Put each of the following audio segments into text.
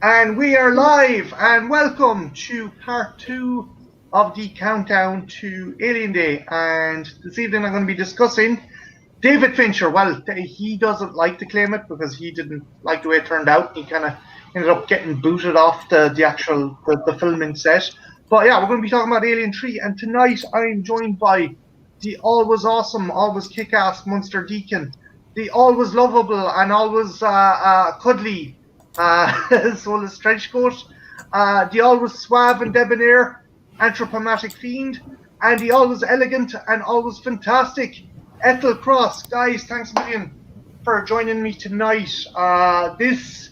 And we are live, and welcome to part 2 of the countdown to Alien Day. And this evening I'm going to be discussing David Fincher. Well, he doesn't like to claim it because he didn't like the way it turned out. He kind of ended up getting booted off the actual filming set. But yeah, we're going to be talking about Alien 3, and tonight I'm joined by the always awesome, always kick-ass Munster Deacon, the always lovable and always cuddly soulless trenchcoat, the always suave and debonair anthropomorphic fiend, and the always elegant and always fantastic Ethel Cross. Guys, thanks a million for joining me tonight. It's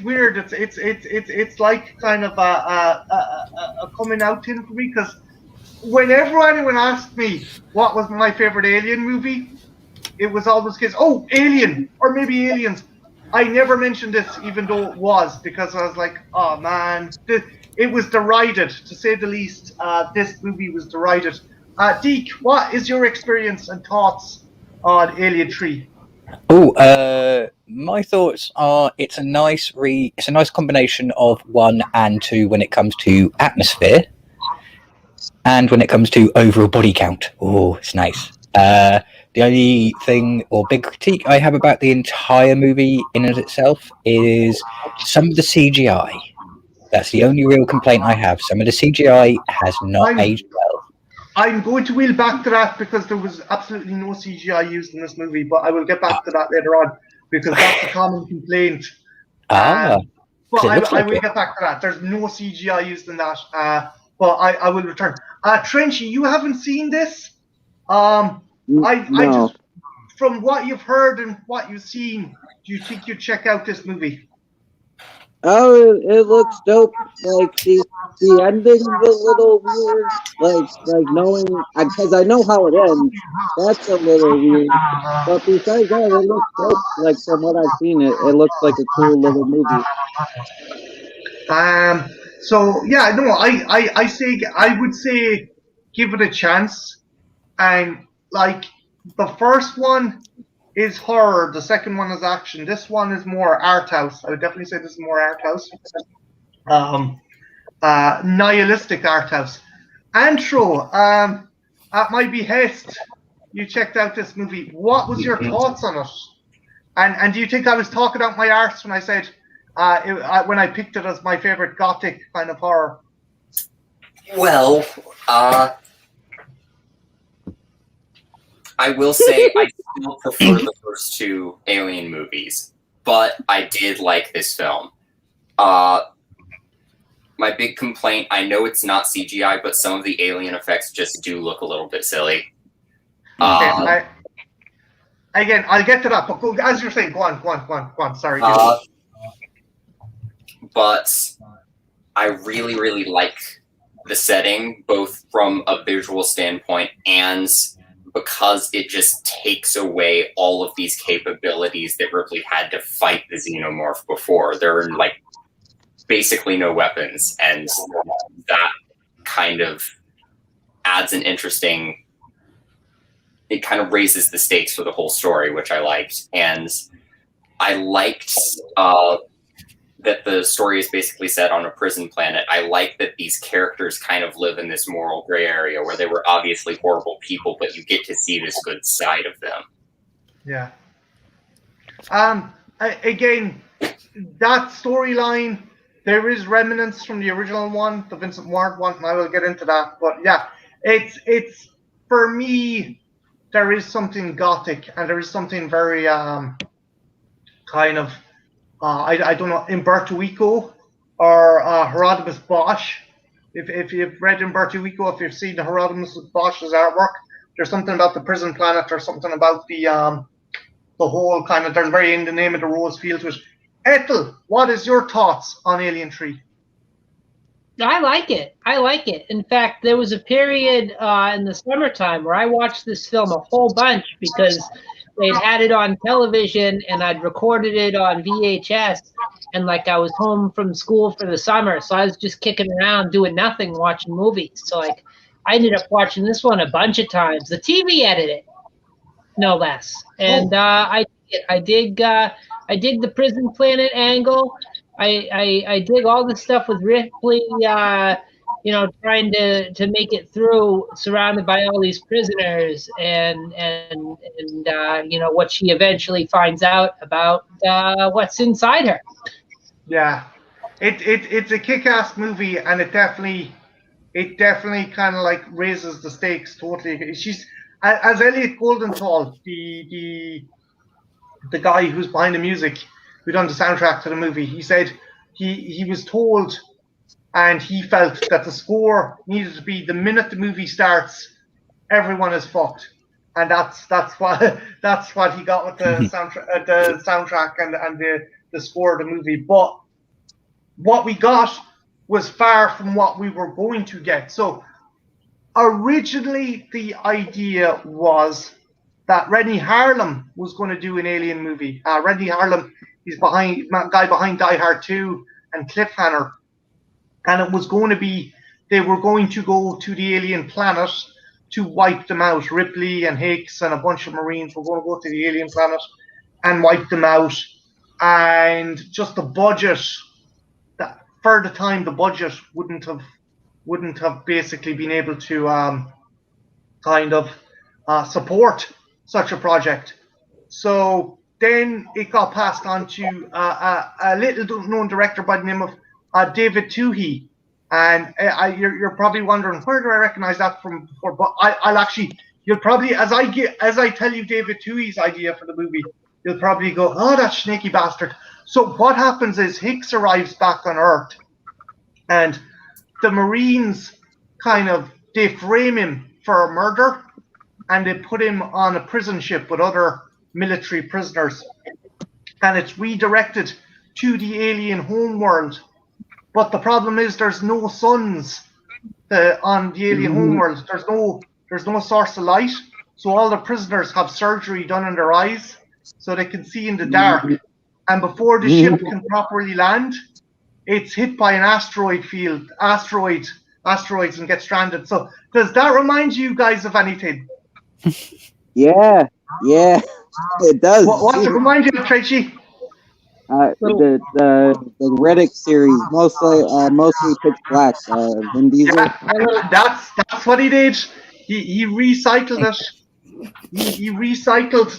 weird. It's like kind of a coming out thing for me, because whenever anyone asked me what was my favorite Alien movie, it was always kids. Oh, Alien, or maybe Aliens. I never mentioned this, even though it was, because I was like, oh man, it was derided, to say the least. This movie was derided. Deke, what is your experience and thoughts on Alien 3? My thoughts are it's a nice combination of 1 and 2 when it comes to atmosphere, and when it comes to overall body count. Oh, it's nice. The only thing or big critique I have about the entire movie in and of itself is some of the CGI. That's the only real complaint I have. Some of the CGI has not aged well. I'm going to wheel back to that because there was absolutely no CGI used in this movie, but I will get back to that later on because that's a common complaint. But I will get back to that. There's no CGI used in that, but I will return. Trenchy, you haven't seen this? No. I just, from what you've heard and what you've seen, do you think you'd check out this movie? Oh, it looks dope. Like the ending's a little weird. Like knowing, because I know how it ends. That's a little weird. But besides that, it looks dope. Like from what I've seen, it looks like a cool little movie. So yeah, no, I would say give it a chance. And like the first one is horror, the second one is action. This one is more art house. I would definitely say this is more art house. Nihilistic art house. Antro, at my behest, you checked out this movie. What was your thoughts on it? And do you think I was talking out my arse when I said when I picked it as my favorite gothic kind of horror? Well, I will say I still prefer the first 2 Alien movies, but I did like this film. My big complaint, I know it's not CGI, but some of the alien effects just do look a little bit silly. Again, I'll get to that, but go, as you're saying, go on. Sorry. But I really, really like the setting, both from a visual standpoint and because it just takes away all of these capabilities that Ripley had to fight the xenomorph before. There are like basically no weapons, and that kind of adds an interesting, it kind of raises the stakes for the whole story, which I liked. And I liked that the story is basically set on a prison planet. I like that these characters kind of live in this moral gray area where they were obviously horrible people, but you get to see this good side of them. Yeah. Again, that storyline, there is remnants from the original one, the Vincent Ward one, and I will get into that. But yeah, it's for me, there is something gothic and there is something very kind of I don't know, Umberto Eco or Hieronymus Bosch. If you've read Umberto Eco, if you've seen Hieronymus Bosch's artwork, there's something about the prison planet or something about the whole kind of, there's very in the name of the rose feel to it. Ethel, what is your thoughts on Alien 3? I like it. In fact, there was a period in the summertime where I watched this film a whole bunch because they'd had it on television and I'd recorded it on VHS, and like I was home from school for the summer, so I was just kicking around doing nothing, watching movies. So like I ended up watching this one a bunch of times. The TV edited, no less, and I dig I dig the prison planet angle. I dig all the stuff with Ripley, trying to make it through, surrounded by all these prisoners, and what she eventually finds out about what's inside her. Yeah, it's a kick-ass movie, and it definitely kind of like raises the stakes totally. She's as Elliot Goldenthal, the guy who's behind the music, who done the soundtrack to the movie. He said he was told, and he felt that the score needed to be the minute the movie starts, everyone is fucked, and that's what he got with the soundtrack and the score of the movie. But what we got was far from what we were going to get. So originally the idea was that Rennie Harlem was going to do an Alien movie. Rennie Harlem, he's guy behind Die Hard 2 and Cliffhanger. And it was going to be, they were going to go to the alien planet to wipe them out. Ripley and Hicks and a bunch of Marines were going to go to the alien planet and wipe them out. And just the budget, for the time, the budget wouldn't have basically been able to support such a project. So then it got passed on to a little known director by the name of David Twohy. And you're probably wondering, where do I recognize that from before? But I'll actually, you'll probably, as I tell you David Twohy's idea for the movie, you'll probably go, oh, that snaky bastard. So what happens is Hicks arrives back on Earth, and the Marines they frame him for a murder, and they put him on a prison ship with other military prisoners, and it's redirected to the alien homeworld. But the problem is there's no suns on the alien homeworld. There's no source of light, so all the prisoners have surgery done in their eyes so they can see in the dark. And before the ship can properly land, it's hit by an asteroids and gets stranded. So does that remind you guys of anything? Yeah, it does. What it remind you of, Tracy? The Riddick series, mostly Pitch Black. Vin Diesel. Yeah, that's what he did. He recycled it. He recycled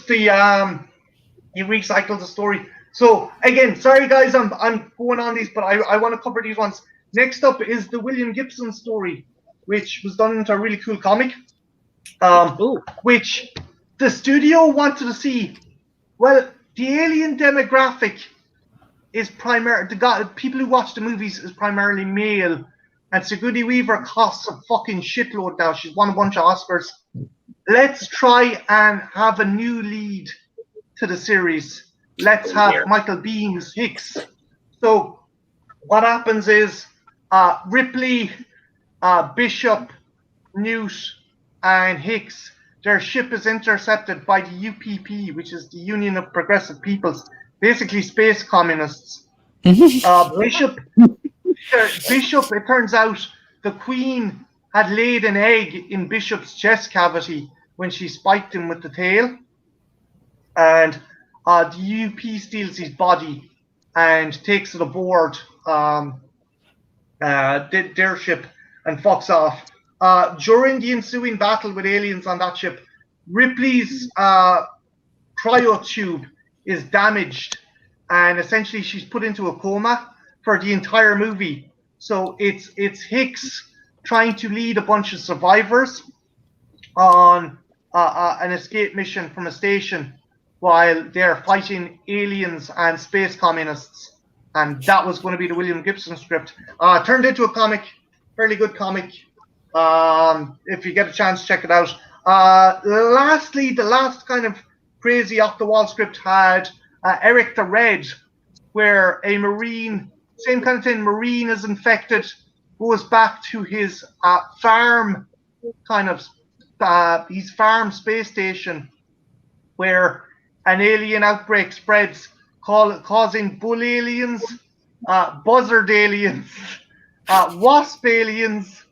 the story. So again, sorry guys, I'm going on these, but I want to cover these ones. Next up is the William Gibson story, which was done into a really cool comic, which the studio wanted to see. Well, the alien demographic is people who watch the movies is primarily male, and Sigourney Weaver costs a fucking shitload now. She's won a bunch of Oscars. Let's try and have a new lead to the series. Let's have Michael Bihn's Hicks. So what happens is Ripley, Bishop, Newt, and Hicks, their ship is intercepted by the UPP, which is the Union of Progressive Peoples, basically space communists. Bishop, it turns out the Queen had laid an egg in Bishop's chest cavity when she spiked him with the tail. And the UP steals his body and takes it aboard their ship and fucks off. During the ensuing battle with aliens on that ship, Ripley's cryotube is damaged, and essentially she's put into a coma for the entire movie. So it's Hicks trying to lead a bunch of survivors on an escape mission from a station while they're fighting aliens and space communists. And that was going to be the William Gibson script. Turned into a comic, fairly good comic. If you get a chance, check it out. Lastly, the last kind of crazy off-the-wall script had Eric the Red, where a Marine, same kind of thing, Marine is infected, goes back to his farm, his farm space station, where an alien outbreak spreads, causing bull aliens, buzzard aliens, wasp aliens,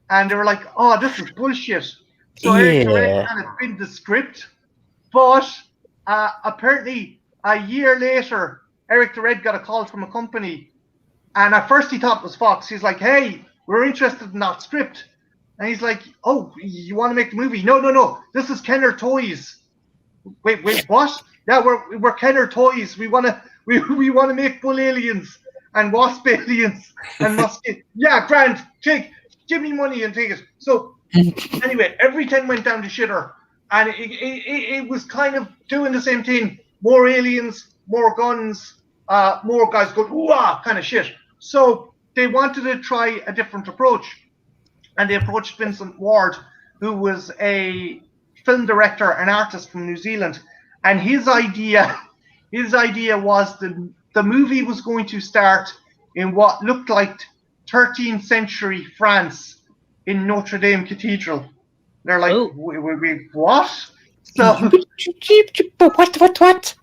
and they were like, oh, this is bullshit. So Eric the Red kind of pinned the script, but apparently a year later, Eric the Red got a call from a company, and at first he thought it was Fox. He's like, "Hey, we're interested in that script," and he's like, "Oh, you want to make the movie? No. This is Kenner Toys." Wait, what? Yeah, we're Kenner Toys. We want to make bull aliens and wasp aliens and musket. Yeah, Grant, give me money and take it. So anyway, everything went down to shitter, and it was kind of doing the same thing. More aliens, more guns, more guys going ooh-ah kind of shit. So they wanted to try a different approach, and they approached Vincent Ward, who was a film director and artist from New Zealand, and his idea was the movie was going to start in what looked like 13th century France in Notre Dame Cathedral. They're like, wait, what? So what?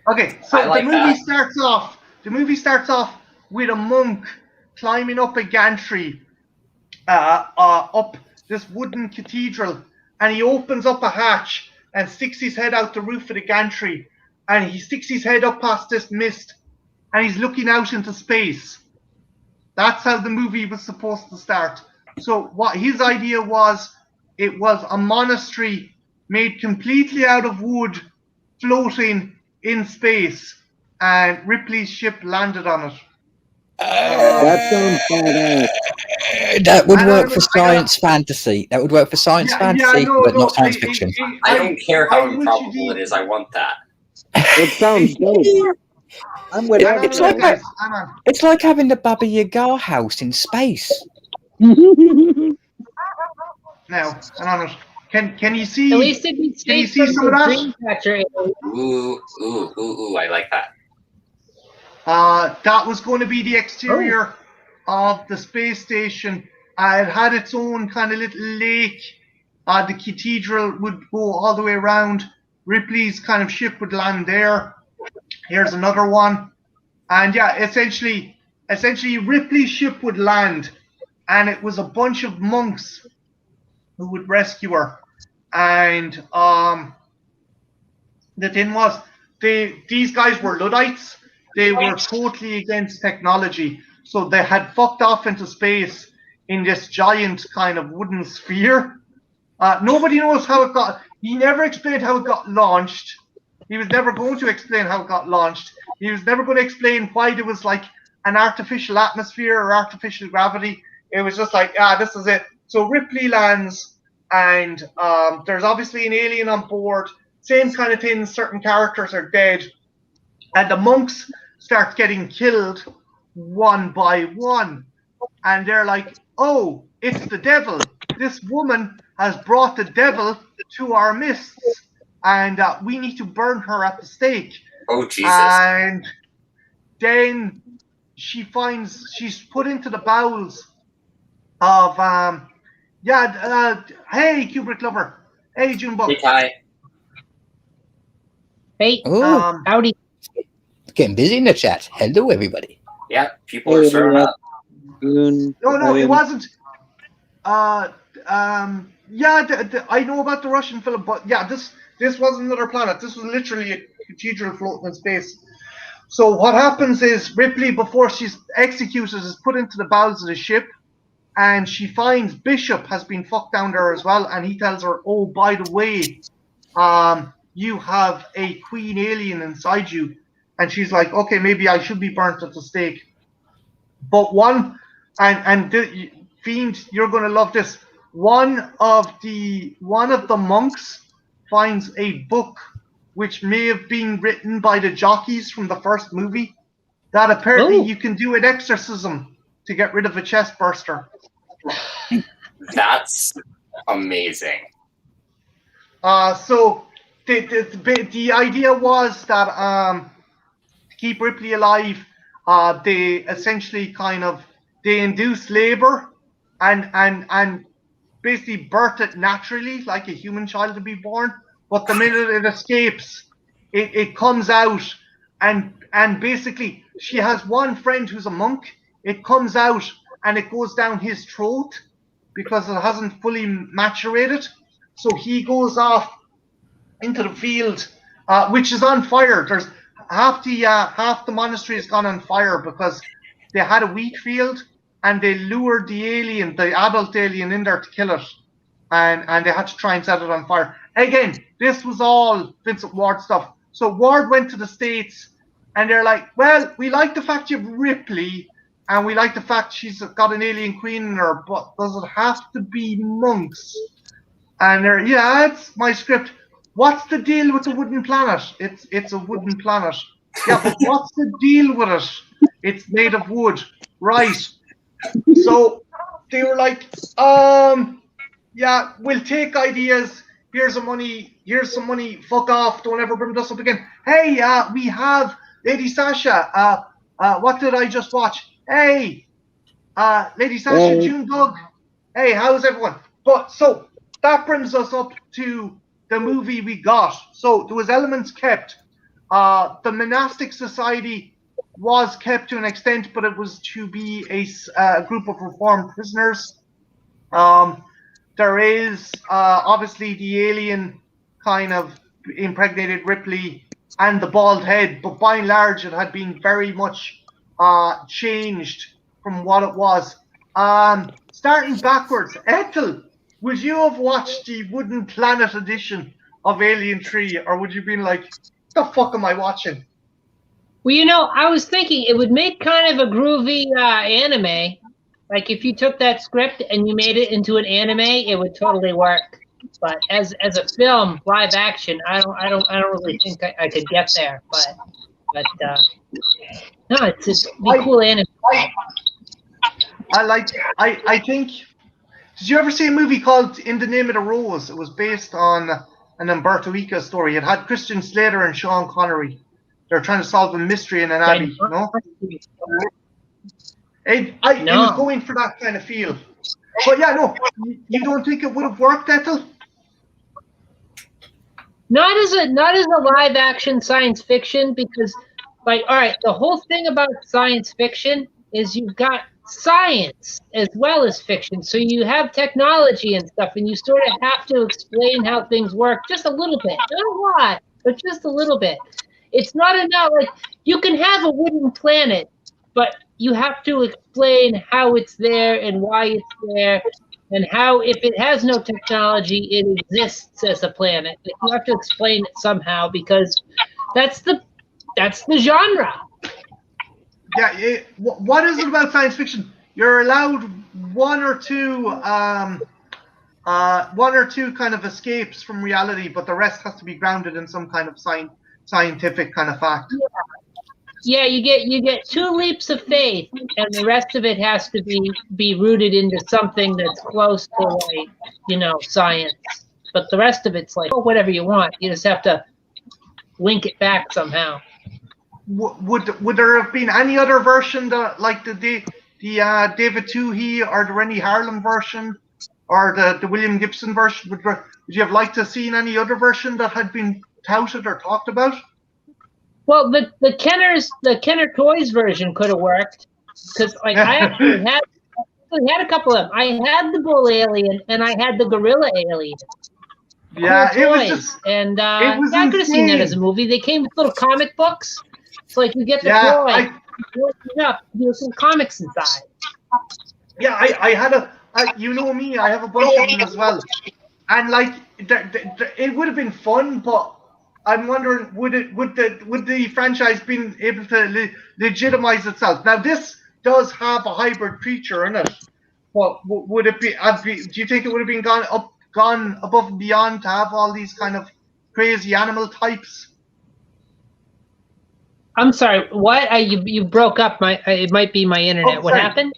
Okay, so I like the movie starts off with a monk climbing up a gantry, up this wooden cathedral, and he opens up a hatch and sticks his head out the roof of the gantry, and he sticks his head up past this mist, and he's looking out into space. That's how the movie was supposed to start. So what his idea was, it was a monastery made completely out of wood, floating in space, and Ripley's ship landed on it. That sounds badass. That would work for science fantasy. That would work for science fantasy, but not science fiction. I don't care how improbable it is. I want that. It sounds dope. I'm with It's like having the Baba Yaga house in space. Now, and can you see? At least it can you see some of that? Ooh, I like that. That was going to be the exterior of the space station. It had its own kind of little lake. The cathedral would go all the way around. Ripley's kind of ship would land there. Here's another one. And yeah, essentially Ripley's ship would land, and it was a bunch of monks who would rescue her. And the thing was, these guys were Luddites. They were totally against technology. So they had fucked off into space in this giant kind of wooden sphere. Nobody knows how it got. He never explained how it got launched. He was never going to explain how it got launched. He was never going to explain why there was like an artificial atmosphere or artificial gravity. It was just like, this is it. So Ripley lands, and there's obviously an alien on board. Same kind of thing. Certain characters are dead, and the monks start getting killed one by one. And they're like, oh, it's the devil. This woman has brought the devil to our midst, and we need to burn her at the stake. Oh, Jesus. And then she's put into the bowels of, hey, Kubrick Lover. Hey, Junebug. Hey, Ty. Hey, Ooh, howdy. getting busy in the chat. Hello, everybody. Yeah, people are showing up. No, it wasn't. I know about the Russian film, but yeah, this wasn't another planet. This was literally a cathedral floating in space. So what happens is Ripley, before she's executed, is put into the bowels of the ship, and she finds Bishop has been fucked down there as well, and he tells her, oh, by the way, you have a queen alien inside you. And she's like, okay, maybe I should be burnt at the stake. But Fiend, you're going to love this. One of the monks finds a book which may have been written by the jockeys from the first movie, that apparently you can do an exorcism to get rid of a chest burster. That's amazing. So the idea was that to keep Ripley alive, they essentially they induce labor and basically birth it naturally, like a human child to be born. But the minute it escapes, it comes out, and basically she has one friend who's a monk. It comes out and it goes down his throat because it hasn't fully maturated. So he goes off into the field, which is on fire. There's half the monastery has gone on fire because they had a wheat field and they lured the adult alien in there to kill it, and they had to try and set it on fire. Again, this was all Vincent Ward stuff. So Ward went to the States, and they're like, well, we like the fact you have Ripley, and we like the fact she's got an alien queen in her, but does it have to be monks? And they're, yeah, it's my script. What's the deal with the wooden planet? It's a wooden planet. Yeah, but what's the deal with it? It's made of wood. Right. So they were like, yeah, we'll take ideas. Here's some money. Fuck off. Don't ever bring this up again. Hey, we have Lady Sasha. What did I just watch? Hey, Lady Sasha, June Doug. Hey, how's everyone? But so that brings us up to the movie we got. So there was elements kept. The monastic society was kept to an extent, but it was to be a group of reformed prisoners. There is obviously the alien kind of impregnated Ripley and the bald head, but by and large it had been very much changed from what it was. Starting backwards, Ethel, would you have watched the Wooden Planet edition of Alien 3, or would you have been like, what the fuck am I watching? Well, I was thinking it would make kind of a groovy anime. Like if you took that script and you made it into an anime, it would totally work. But as a film, live action, I don't really think I could get there. But no, it's be cool anime. I think. Did you ever see a movie called In the Name of the Rose? It was based on an Umberto Eco story. It had Christian Slater and Sean Connery. They're trying to solve a mystery in an abbey. No. It was going for that kind of feel. But yeah, no, you don't think it would have worked, Ethel? Not as a live action science fiction, because all right, the whole thing about science fiction is you've got science as well as fiction. So you have technology and stuff, and you sort of have to explain how things work just a little bit. Not a lot, but just a little bit. It's not enough. Like, you can have a wooden planet, but you have to explain how it's there and why it's there, and how, if it has no technology, it exists as a planet. Like, you have to explain it somehow, because that's the genre. Yeah. What is it about science fiction? You're allowed one or two kind of escapes from reality, but the rest has to be grounded in some kind of scientific kind of fact. Yeah, you get 2 leaps of faith, and the rest of it has to be rooted into something that's close to, like, science. But the rest of it's like, whatever you want. You just have to link it back somehow. Would there have been any other version that, like the David Toohey or the Rennie Harlan version or the William Gibson version? Would you have liked to have seen any other version that had been touted or talked about? Well, the Kenner Toys version could have worked, because I actually had a couple of them. I had the bull alien and I had the gorilla alien. Yeah, cool toys. I could have seen that as a movie. They came with little comic books. So, like, you get the toy, you open it up, there's some comics inside. Yeah, I had you know me, I have a bunch of them as well. And, like, it would have been fun, but I'm wondering, would the franchise been able to legitimize itself? Now, this does have a hybrid creature in it, but would it be? Do you think it would have been gone above and beyond to have all these kind of crazy animal types? I'm sorry, what? You broke up. It might be my internet. What happened?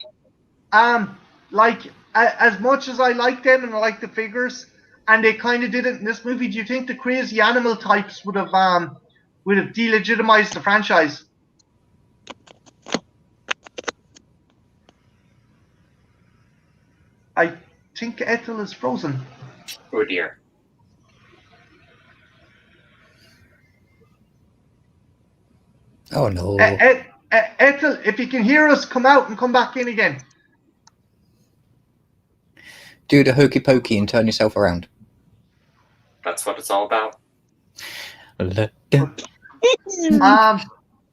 Like, as much as I like them and I like the figures, and they kind of did it in this movie, do you think the crazy animal types would have delegitimized the franchise? I think Ethel is frozen. Oh dear. Oh no. Ethel, if you can hear us, come out and come back in again. Do the hokey pokey and turn yourself around. That's what it's all about.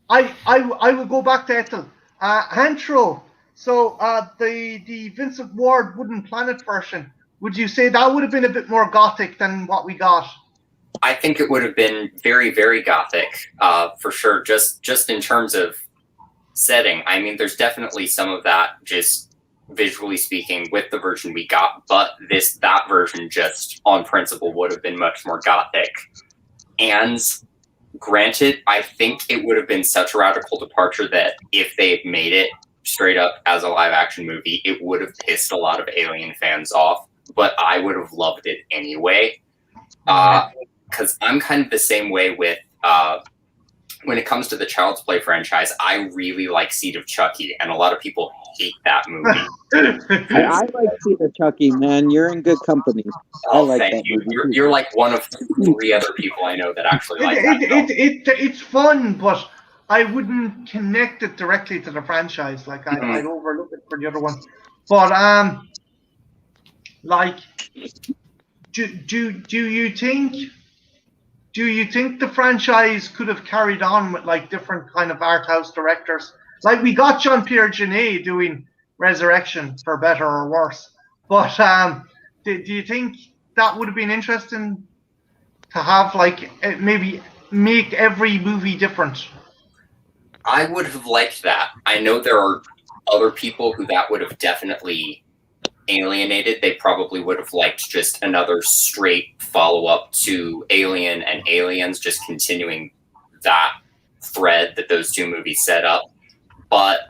I will go back to Ethel. Hantro. So the Vincent Ward Wooden Planet version. Would you say that would have been a bit more gothic than what we got? I think it would have been very, very gothic, for sure. Just in terms of setting. I mean, there's definitely some of that, just visually speaking, with the version we got. But that version, just on principle, would have been much more gothic. And granted, I think it would have been such a radical departure that if they had made it straight up as a live action movie, it would have pissed a lot of Alien fans off. But I would have loved it anyway. Because I'm kind of the same way with when it comes to the Child's Play franchise. I really like Seed of Chucky, and a lot of people hate that movie. I like Seed of Chucky, man. You're in good company. I like thank that you. movie. You're like one of 3 other people I know that actually like that film. It's fun, but I wouldn't connect it directly to the franchise. Like I'd overlook it for the other one. But like, do you think the franchise could have carried on with like different kind of art house directors? Like we got Jean-Pierre Jeunet doing Resurrection, for better or worse. But do you think that would have been interesting to have, like, maybe make every movie different? I would have liked that. I know there are other people who that would have definitely alienated. They probably would have liked just another straight follow-up to Alien and Aliens, just continuing that thread that those 2 movies set up. But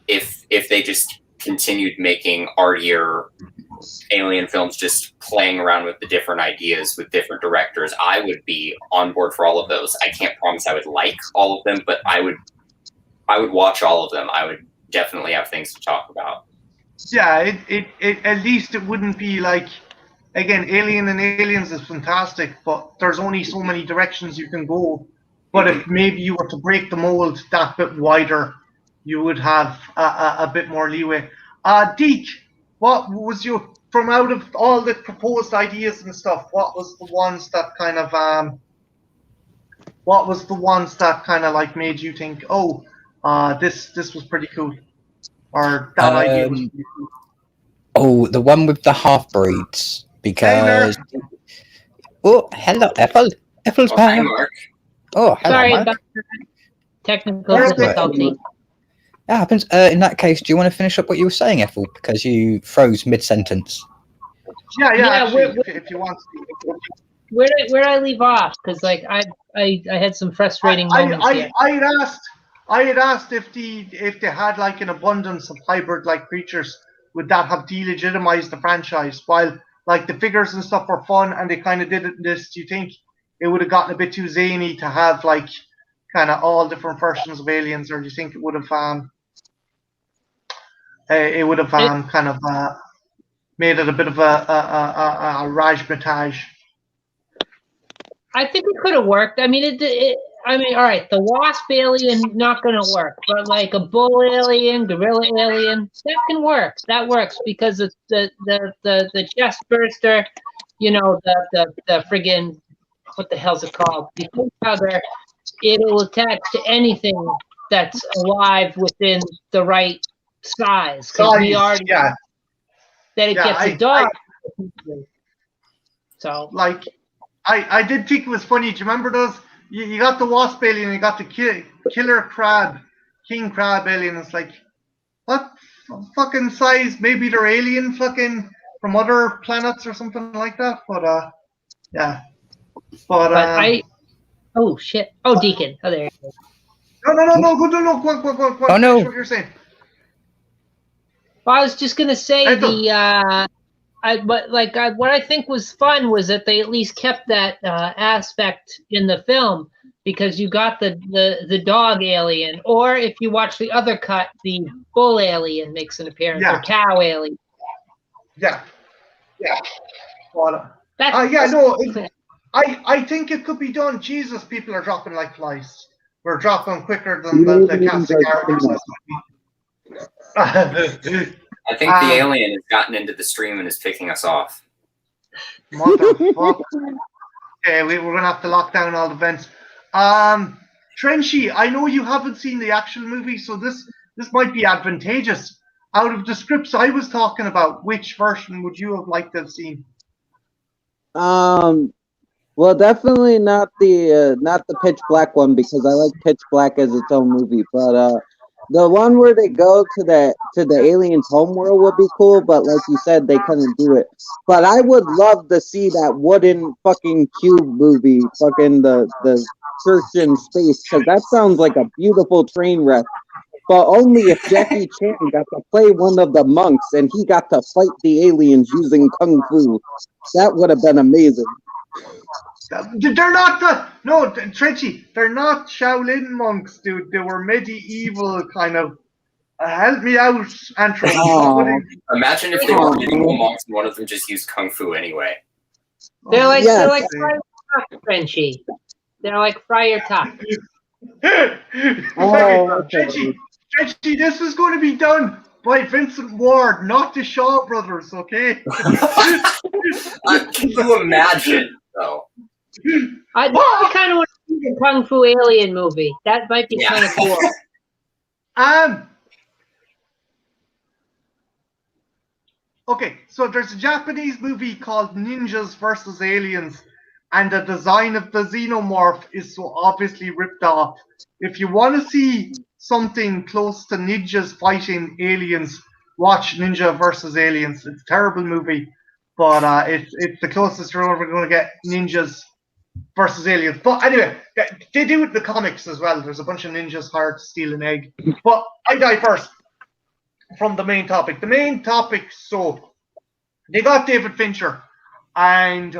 if they just continued making artier Alien films, just playing around with the different ideas with different directors, I would be on board for all of those. I can't promise I would like all of them, but I would watch all of them. I would definitely have things to talk about. Yeah, it at least it wouldn't be like, again, Alien and Aliens is fantastic, but there's only so many directions you can go. But if maybe you were to break the mold that bit wider, you would have a bit more leeway. Deke, what was your, from out of all the proposed ideas and stuff, what was the ones that kind of like made you think, oh, this was pretty cool? Or that idea was pretty cool? Oh, the one with the half-breeds, because... Oh, hello, Ethel. Ethel's back. Hi, Mark. Oh, hello, Sorry Mark. about the technical difficulty. That happens. In that case, do you want to finish up what you were saying, Ethel? Because you froze mid-sentence. Yeah, actually, where, if you want to. Where did I leave off? Because like I had some frustrating moments here. I had asked if they had like an abundance of hybrid-like creatures, would that have delegitimized the franchise? While like the figures and stuff were fun and they kind of did it in this, do you think it would have gotten a bit too zany to have like kind of all different versions of Aliens, or do you think it would have kind of made it a bit of a razzmatazz? I think it could have worked. I mean, I mean, all right, the wasp alien not going to work, but like a bull alien, gorilla alien, that can work. That works because it's the chest burster, you know, the friggin', what the hell's it called? The hugger, it'll attach to anything that's alive within the right size. Because we already that it gets a dog. So like, I did think it was funny. Do you remember those? You got the wasp alien, you got the killer crab, king crab alien. It's like, what fucking size? Maybe they're alien fucking from other planets or something like that. But yeah. But oh shit. Oh, Deacon. Oh, there you go. No. Go. Oh no. What you're saying? Well, I was just gonna say what I think was fun was that they at least kept that aspect in the film, because you got the dog alien, or if you watch the other cut, the bull alien makes an appearance, or cow alien. Yeah. But, no. I think it could be done. Jesus, people are dropping like flies. We're dropping quicker than the cast of characters. I think the alien has gotten into the stream and is picking us off. Motherfucker. Okay, we're gonna have to lock down all the vents. Trenchy, I know you haven't seen the actual movie, so this might be advantageous. Out of the scripts I was talking about, which version would you have liked to have seen? Well, definitely not the Pitch Black one, because I like Pitch Black as its own movie. But the one where they go to the aliens' homeworld would be cool. But like you said, they couldn't do it. But I would love to see that wooden fucking cube movie, fucking the church in space, because that sounds like a beautiful train wreck. But only if Jackie Chan got to play one of the monks and he got to fight the aliens using kung fu. That would have been amazing. They're not no, Trenchy. They're not Shaolin monks, dude. They were medieval kind of. Help me out, Andrew. Imagine if they were medieval monks and one of them just used kung fu anyway. They're like Yes. they're like Friar Tuck, Frenchy. They're like Friar Tuck. Trenchy, this is going to be done by Vincent Ward, not the Shaw brothers. Okay. Can you imagine though? I kind of want to see the Kung Fu Alien movie. That might be kind of cool. Okay, so there's a Japanese movie called Ninjas vs. Aliens, and the design of the xenomorph is so obviously ripped off. If you want to see something close to ninjas fighting aliens, watch Ninja vs. Aliens. It's a terrible movie, but it's the closest we're ever going to get ninjas versus aliens. But anyway, they do it in the comics as well. There's a bunch of ninjas hired to steal an egg. But I diverse from the main topic. The main topic, so they got David Fincher, and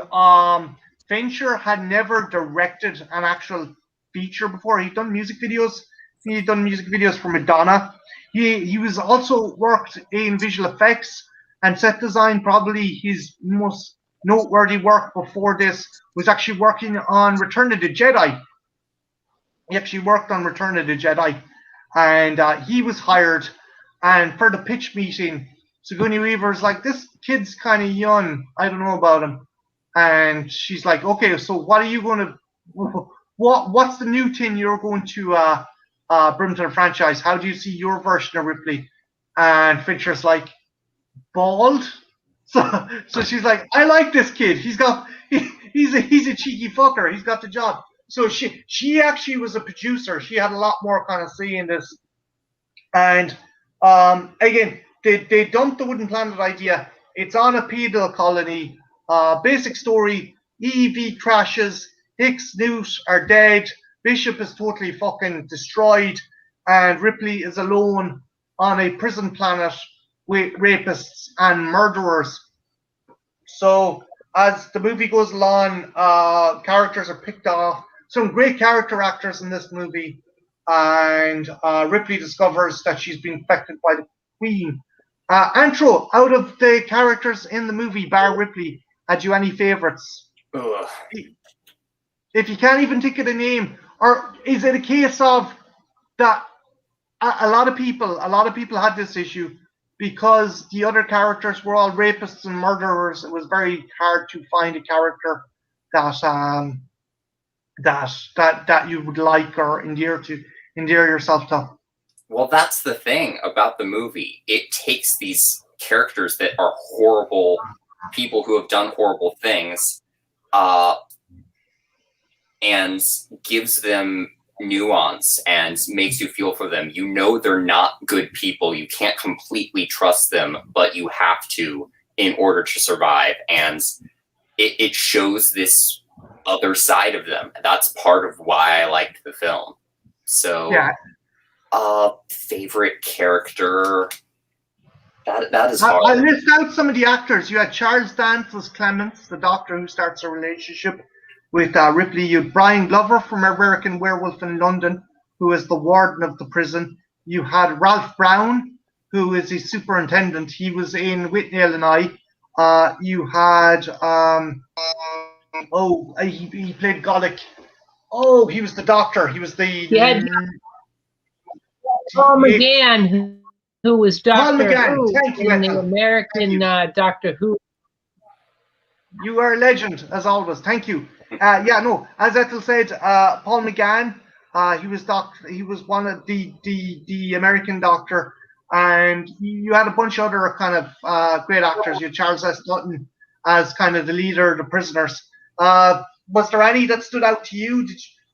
Fincher had never directed an actual feature before. He'd done music videos. He'd done music videos for Madonna. He was also worked in visual effects and set design. Probably his most noteworthy work before this was actually working on Return of the Jedi. He actually worked on Return of the Jedi, and he was hired. And for the pitch meeting, Sigourney Weaver's like, this kid's kind of young. I don't know about him. And she's like, okay, so what are you going to, what's the new thing you're going to bring to the franchise? How do you see your version of Ripley? And Fincher's like, bald? So she's like, I like this kid. He's a cheeky fucker. He's got the job. So she actually was a producer. She had a lot more kind of say in this. And again, they dumped the Wooden Planet idea. It's on a pedal colony. Basic story: EEV crashes. Hicks, Newt are dead. Bishop is totally fucking destroyed, and Ripley is alone on a prison planet with rapists and murderers. So as the movie goes along, characters are picked off. Some great character actors in this movie, and Ripley discovers that she's been infected by the Queen. Antro, out of the characters in the movie, bar Ripley, had you any favourites? If you can't even think of the name, or is it a case of that a lot of people had this issue because the other characters were all rapists and murderers? It was very hard to find a character that you would like or endear yourself to. Well, that's the thing about the movie. It takes these characters that are horrible people who have done horrible things, and gives them nuance and makes you feel for them. You know they're not good people. You can't completely trust them, but you have to in order to survive. And it shows this other side of them. That's part of why I liked the film. So, yeah. Favorite character? That is hard. I list out some of the actors. You had Charles Dance as Clements, the doctor who starts a relationship with Ripley. You had Brian Glover from American Werewolf in London, who is the warden of the prison. You had Ralph Brown, who is the superintendent. He was in Whitnell and I. You had he played Golic. Oh, he was the doctor. He was the Paul McGann, who was Doctor Who in the American Doctor Who. You are a legend, as always. Thank you. As Ethel said, Paul McGann. He was doctor. He was one of the American doctor, and you had a bunch of other kind of great actors. You had Charles S. Dutton as kind of the leader of the prisoners. Was there any that stood out to you?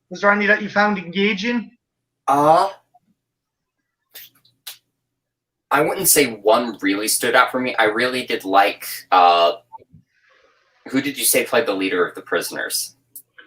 Was there any that you found engaging? I wouldn't say one really stood out for me. I really did like. Who did you say played the leader of the prisoners?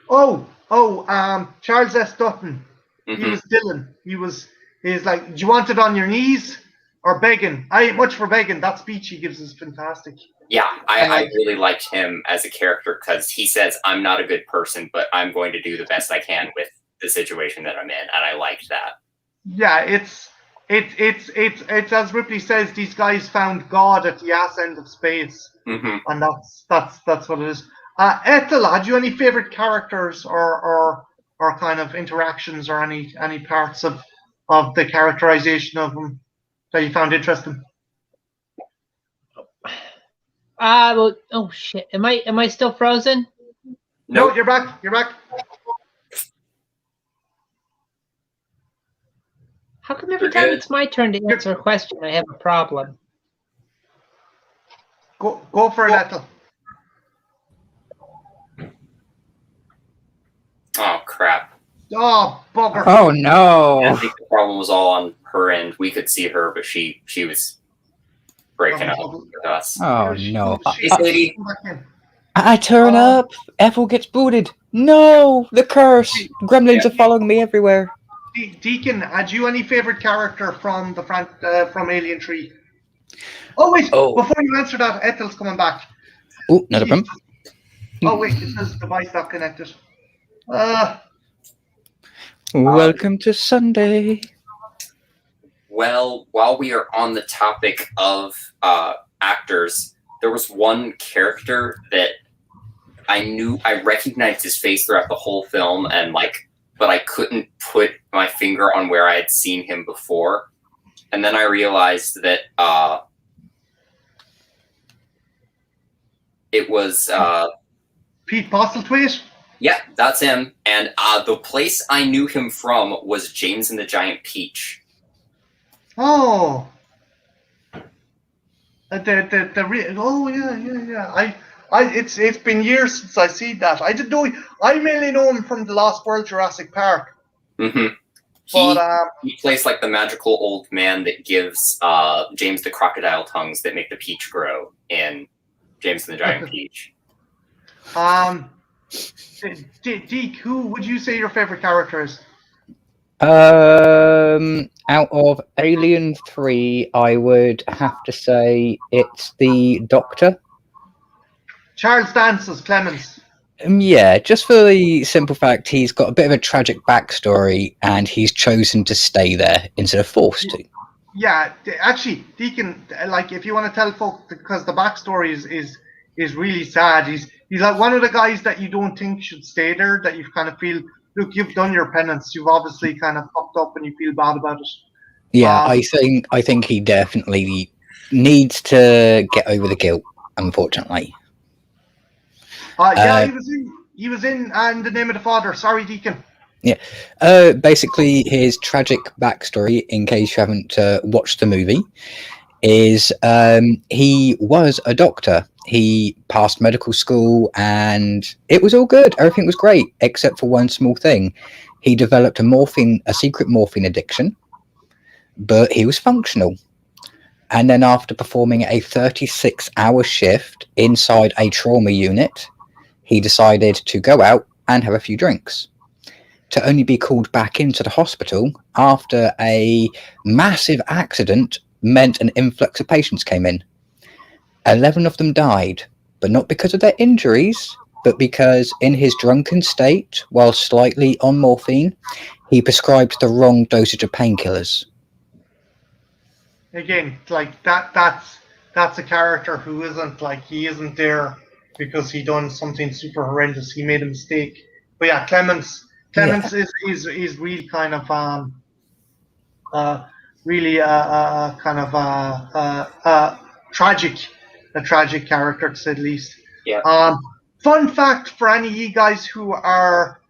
Charles S. Dutton. Mm-hmm. He was Dylan. He's like, do you want it on your knees or begging? I ain't much for begging. That speech he gives is fantastic. Yeah, I really liked him as a character because he says, I'm not a good person, but I'm going to do the best I can with the situation that I'm in, and I liked that. Yeah, it's as Ripley says, these guys found God at the ass end of space. Mm-hmm. And that's what it is. Ethel, had you any favorite characters or kind of interactions or any parts of the characterization of them that you found interesting? Oh shit! Am I still frozen? No, you're back. You're back. How come every time it's my turn to answer a question, I have a problem? Go for it, Ethel. Oh crap! Oh bugger! Oh no! I think the problem was all on her end. We could see her, but she was breaking up with us. Oh no! Lady. I turn up. Ethel gets booted. No, the curse. Gremlins are following me everywhere. Deacon, had you any favorite character from from Alien3? Oh wait! Before you answer that, Ethel's coming back. Oh, not a problem. Oh wait, it says device not connected. Welcome to Sunday. Well, while we are on the topic of actors, there was one character that I recognized his face throughout the whole film, and but I couldn't put my finger on where I had seen him before. And then I realized that it was Pete Postlethwaite? Yeah, that's him. And the place I knew him from was James and the Giant Peach. Oh. Yeah. It's been years since I seen that. I didn't know. I mainly know him from the Lost World Jurassic Park. Mm-hmm. He plays like the magical old man that gives James the crocodile tongues that make the peach grow in James and the Giant Peach. Deke, who would you say your favorite character is? Out of Alien 3, I would have to say it's the Doctor. Charles Dance as Clemens. Yeah, just for the simple fact he's got a bit of a tragic backstory and he's chosen to stay there instead of forced to. Yeah, actually, Deacon, if you want to tell folk, because the backstory is really sad. He's like one of the guys that you don't think should stay there, that you kind of feel, look, you've done your penance. You've obviously kind of fucked up and you feel bad about it. Yeah, I think he definitely needs to get over the guilt, unfortunately. He was in And the Name of the Father. Sorry, Deacon. Yeah. Basically, his tragic backstory, in case you haven't watched the movie, is he was a doctor. He passed medical school and it was all good. Everything was great, except for one small thing. He developed a secret morphine addiction, but he was functional. And then after performing a 36-hour shift inside a trauma unit, he decided to go out and have a few drinks, to only be called back into the hospital after a massive accident meant an influx of patients came in. 11 of them died, but not because of their injuries, but because in his drunken state, while slightly on morphine, he prescribed the wrong dosage of painkillers. Again, that's a character who he isn't there because he done something super horrendous. He made a mistake. But yeah, Clemens is really kind of a tragic character, to say the least. Yeah. Fun fact for any of you guys who are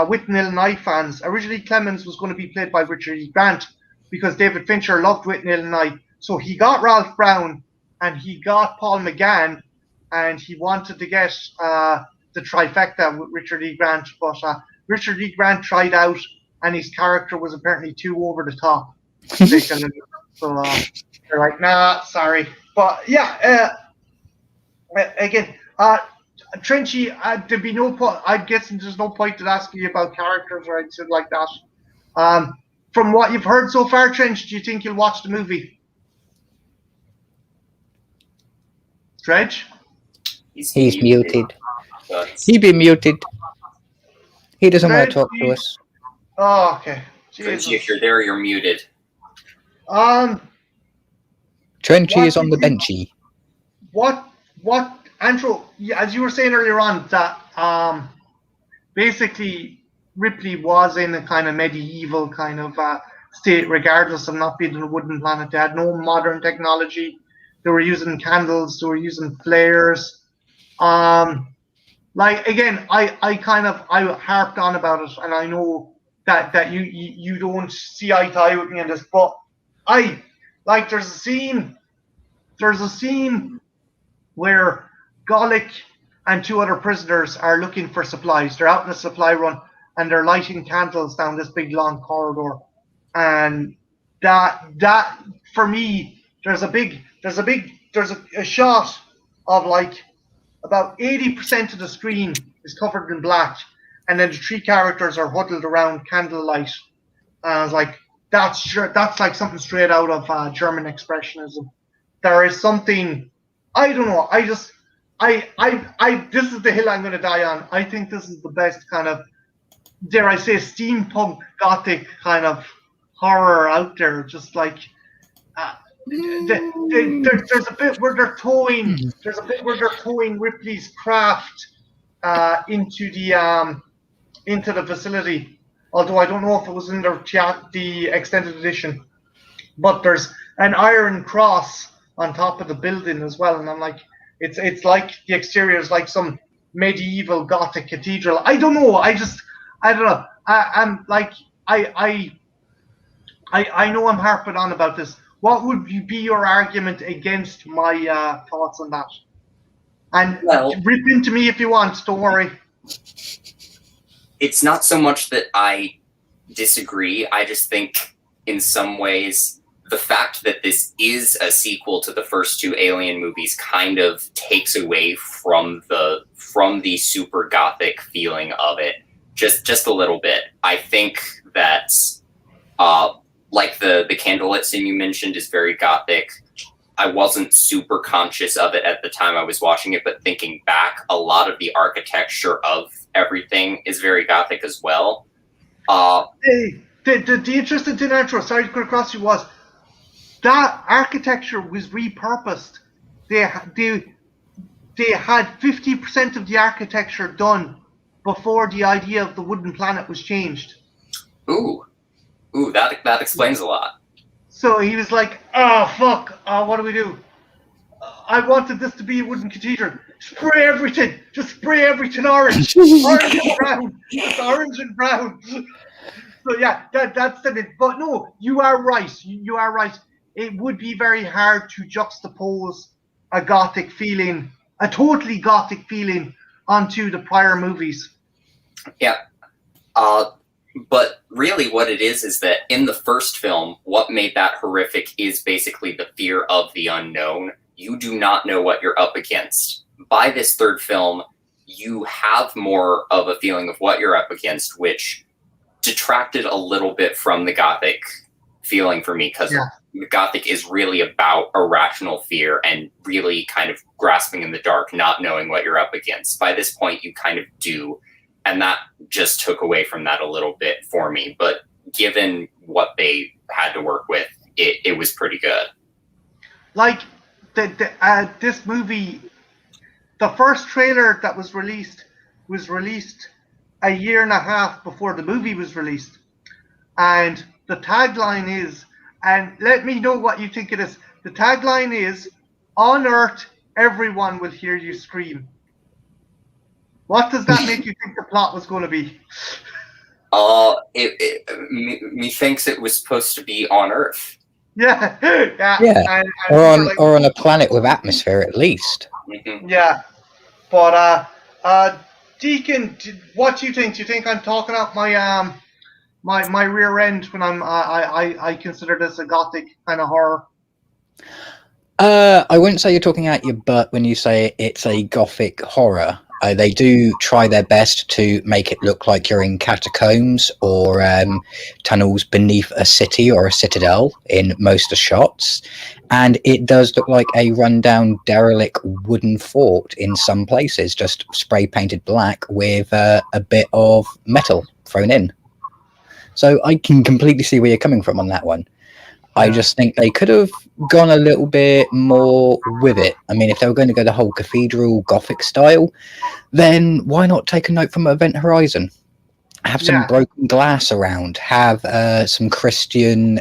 Whitney Illinois fans. Originally, Clemens was going to be played by Richard E. Grant because David Fincher loved Whitney Illinois. So he got Ralph Brown and he got Paul McGann, and he wanted to get the trifecta with Richard E. Grant, but Richard E. Grant tried out, and his character was apparently too over the top. So they're like, nah, sorry. But yeah, again, Trenchy, there'd be no point. I'm guessing there's no point in asking you about characters or anything like that. From what you've heard so far, Trench, do you think you'll watch the movie? Dredge? He's muted. He be muted. He doesn't want to talk to us. Oh, okay. Trenchy, if you're there, you're muted. Trenchy is on the benchy. What, Andrew, as you were saying earlier on, that basically Ripley was in a kind of medieval kind of state, regardless of not being on a wooden planet. They had no modern technology. They were using candles. They were using flares. Like, again, I harped on about it, and I know that you don't see eye to eye with me on this, but there's a scene where Golic and two other prisoners are looking for supplies. They're out in a supply run, and they're lighting candles down this big long corridor. And that for me, there's a shot of like about 80% of the screen is covered in black, and then the three characters are huddled around candlelight. And I was like, that's like something straight out of German expressionism. There is something, I don't know. This is the hill I'm going to die on. I think this is the best kind of, dare I say, steampunk gothic kind of horror out there. Just like there's a bit where they're towing. There's a bit where they're towing Ripley's craft into the facility. Although I don't know if it was in the extended edition, but there's an iron cross on top of the building as well, and I'm like, it's like the exterior is like some medieval Gothic cathedral. I don't know. I don't know. I'm like, I know I'm harping on about this. What would be your argument against my thoughts on that? And rip into me if you want. Don't worry. It's not so much that I disagree. I just think in some ways the fact that this is a sequel to the first two Alien movies kind of takes away from the super gothic feeling of it just a little bit. I think that like the candlelit scene you mentioned is very gothic. I wasn't super conscious of it at the time I was watching it, but thinking back, a lot of the architecture of everything is very gothic as well. The interesting thing, Andrew, sorry to cut across you, was that architecture was repurposed. They had 50% of the architecture done before the idea of the wooden planet was changed. Ooh, that explains a lot. So he was like, oh, fuck, what do we do? I wanted this to be a wooden cathedral. Spray everything. Just spray everything orange. Orange and brown. Just orange and brown. So yeah, that's the bit. But no, you are right. You are right. It would be very hard to juxtapose a gothic feeling, a totally gothic feeling, onto the prior movies. Yeah. But really what it is that in the first film, what made that horrific is basically the fear of the unknown. You do not know what you're up against. By this third film, you have more of a feeling of what you're up against, which detracted a little bit from the gothic feeling for me, because the gothic is really about irrational fear and really kind of grasping in the dark, not knowing what you're up against. By this point, you kind of do. And that just took away from that a little bit for me. But given what they had to work with, it was pretty good. Like, this movie, the first trailer that was released a year and a half before the movie was released. And the tagline is, and let me know what you think it is. The tagline is, on Earth, everyone will hear you scream. What does that make you think the plot was going to be? Methinks it was supposed to be on Earth. Yeah, Yeah. and Or on a planet with atmosphere at least. Mhm. yeah. But Deacon, what do you think? Do you think I'm talking out my rear end when I consider this a gothic kind of horror? I wouldn't say you're talking out your butt when you say it's a gothic horror. They do try their best to make it look like you're in catacombs or tunnels beneath a city or a citadel in most of the shots. And it does look like a rundown, derelict wooden fort in some places, just spray painted black with a bit of metal thrown in. So I can completely see where you're coming from on that one. I just think they could have gone a little bit more with it. I mean, if they were going to go the whole cathedral Gothic style, then why not take a note from Event Horizon? Have some broken glass around, have some Christian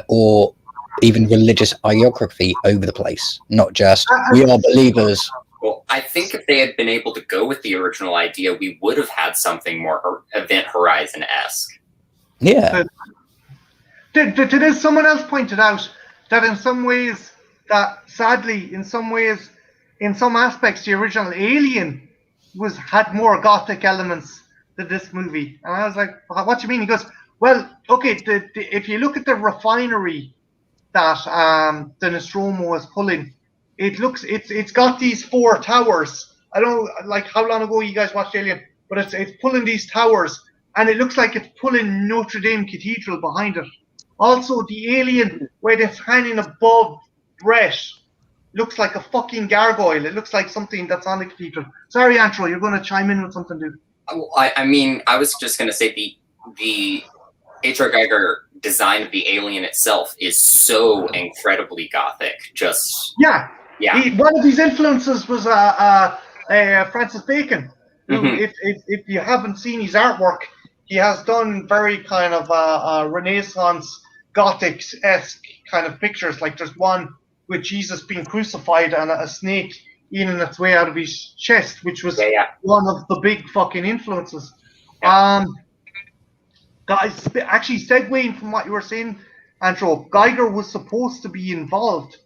or even religious iconography over the place, not just, we are believers. Well, I think if they had been able to go with the original idea, we would have had something more Event Horizon-esque. Yeah. Did someone else pointed out that in some ways, that sadly, in some aspects, the original Alien had more gothic elements than this movie? And I was like, what do you mean? He goes, well, okay, if you look at the refinery that the Nostromo is pulling, it's got these 4 towers. I don't know, like how long ago you guys watched Alien, but it's pulling these towers, and it looks like it's pulling Notre Dame Cathedral behind it. Also, the alien where it's hanging above Brett looks like a fucking gargoyle. It looks like something that's on the cathedral. Sorry, Antro, you're going to chime in with something, dude. I mean, I was just going to say the H.R. Geiger design of the alien itself is so incredibly gothic. Yeah. One of his influences was Francis Bacon, who, if you haven't seen his artwork, he has done very kind of Renaissance Gothic-esque kind of pictures. Like there's one with Jesus being crucified and a snake eating its way out of his chest, which was one of the big fucking influences. Guys, actually segueing from what you were saying, Andrew, Geiger was supposed to be involved.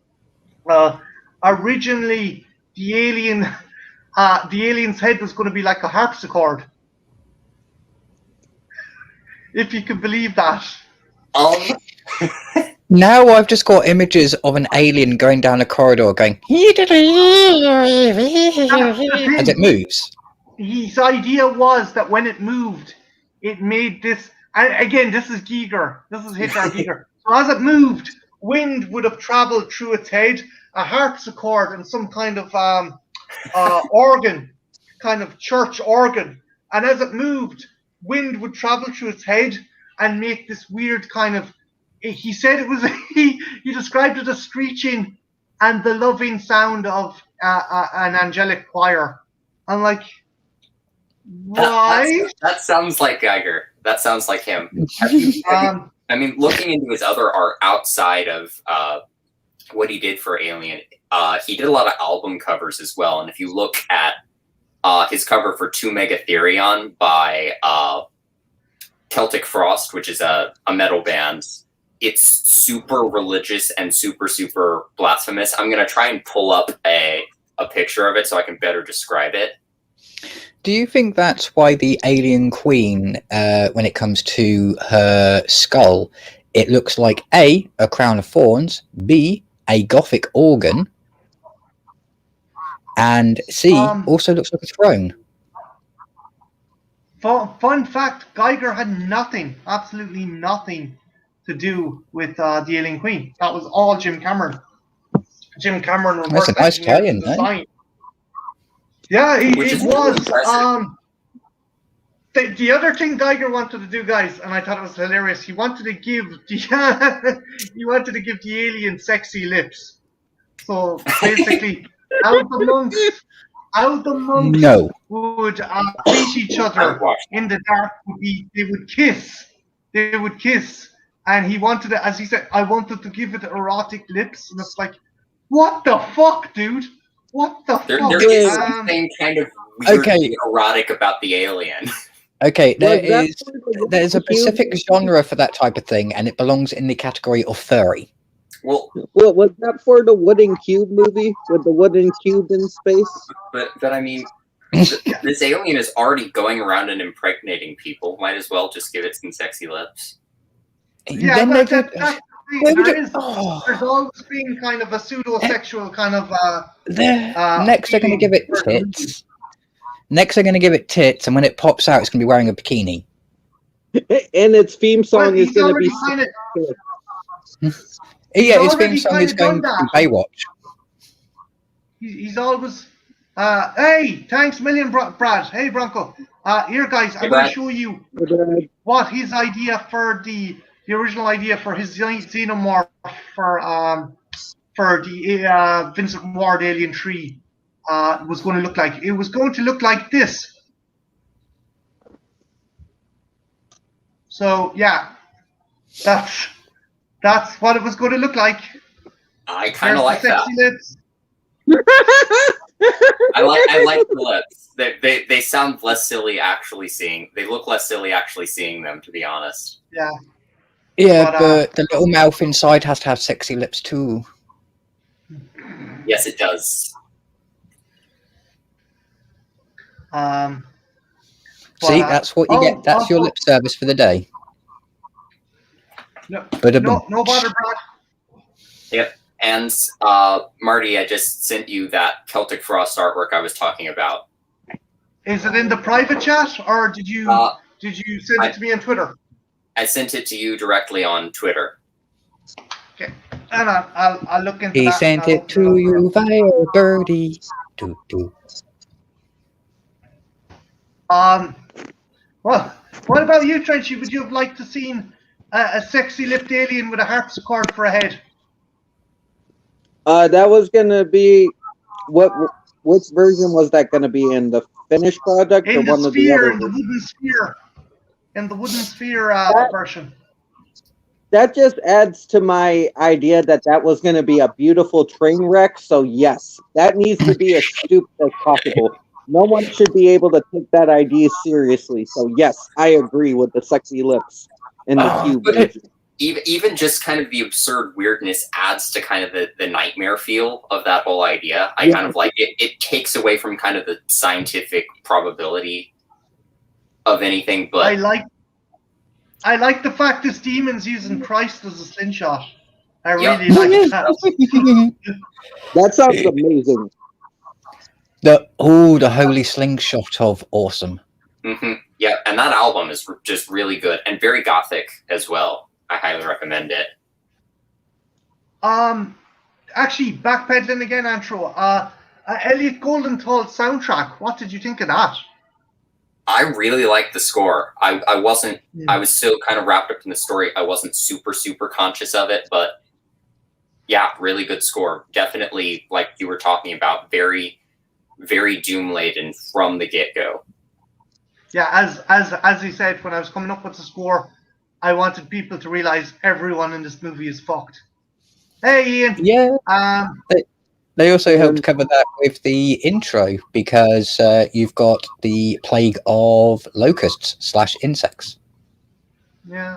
Originally, the alien's head was going to be like a harpsichord. If you can believe that. Now I've just got images of an alien going down a corridor going as it moves. His idea was that when it moved, it made this. And again, this is Giger. This is H.R. Giger. So as it moved, wind would have traveled through its head, a harpsichord and some kind of organ, kind of church organ. And as it moved, wind would travel through its head and make this weird kind of. He said it was. He described it as screeching and the loving sound of an angelic choir. I'm like, why? That sounds like Geiger. That sounds like him. I mean, looking into his other art outside of what he did for Alien, he did a lot of album covers as well. And if you look at his cover for 2 Megatherion by Celtic Frost, which is a metal band, it's super religious and super, super blasphemous. I'm going to try and pull up a picture of it so I can better describe it. Do you think that's why the alien queen, when it comes to her skull, it looks like A, a crown of thorns, B, a Gothic organ, and C, also looks like a throne? Fun fact, Geiger had nothing, absolutely nothing to do with the Alien Queen. That was all Jim Cameron. Jim Cameron That's a nice tie-in, eh? Yeah, it was. Really the other thing Geiger wanted to do, guys, and I thought it was hilarious. He wanted to give the alien sexy lips. So basically, how the monks would face each other in the dark would be they would kiss, and he wanted it, as he said, I wanted to give it erotic lips, and it's like, what the fuck, dude? What the fuck? There is something kind of weirdly erotic about the alien. Okay, there's a wooden specific cube? genre for that type of thing, and it belongs in the category of furry. Well, Well, was that for the wooden cube movie with the wooden cube in space? but I mean, this alien is already going around and impregnating people. Might as well just give it some sexy lips. Yeah, Then well, they could. that's the Why thing. would There it- is, oh. there's always been kind of a pseudo-sexual kind of. Next, they're going to give it tits. Next, they're going to give it tits, and when it pops out, it's going to be wearing a bikini. And its theme Well, song is he's going to already be. kind of. Yeah, his already theme song is kinda going done to that. be Baywatch. He's always. Hey, thanks a million, Brad. Hey, Bronco. Here, guys, I'm going Brad. to show you what his idea for the original idea for his xenomorph for the Vincent Ward Alien3 was going to look like. It was going to look like this. So yeah, that's what it was going to look like. I kind There's of like the that. sexy lips. I like the lips. They sound less silly actually seeing. They look less silly actually seeing them. To be honest. Yeah. Yeah, But, but the little mouth inside has to have sexy lips too. Yes, it does. See, that's what you get. That's your also- lip service for the day. No, But no bother, Brad. Yep. And Marty, I just sent you that Celtic Frost artwork I was talking about. Is it in the private chat, or did you send it to me on Twitter? I sent it to you directly on Twitter. Okay, and I'll look into He that. sent and I'll it to open you via birdie. Doo, doo. up. Well, what about you, Trenchy? Would you have liked to seen a sexy lipped alien with a harpsichord for a head? That was going to be which version was that going to be in, the finished product or In the one of the sphere, other? in the wooden sphere, in the wooden sphere version. That just adds to my idea that was going to be a beautiful train wreck. So yes, that needs to be as stupid as possible. No one should be able to take that idea seriously. So yes, I agree with the sexy lips in the cube but version. Even just kind of the absurd weirdness adds to kind of the nightmare feel of that whole idea. I kind of like it. It takes away from kind of the scientific probability of anything. But I like the fact this demon's using Christ as a slingshot. I Yep. really like that. That sounds amazing. The holy slingshot of awesome. Yeah, and that album is just really good and very gothic as well. I highly recommend it. Actually, backpedaling again, Antro. Elliot Goldenthal's soundtrack. What did you think of that? I really liked the score. I wasn't. I was still kind of wrapped up in the story. I wasn't super conscious of it, but yeah, really good score. Definitely, like you were talking about, very doom laden from the get go. Yeah, as he said, when I was coming up with the score, I wanted people to realize everyone in this movie is fucked. Hey, Ian. Yeah. They also helped cover that with the intro because you've got the plague of locusts / insects. Yeah,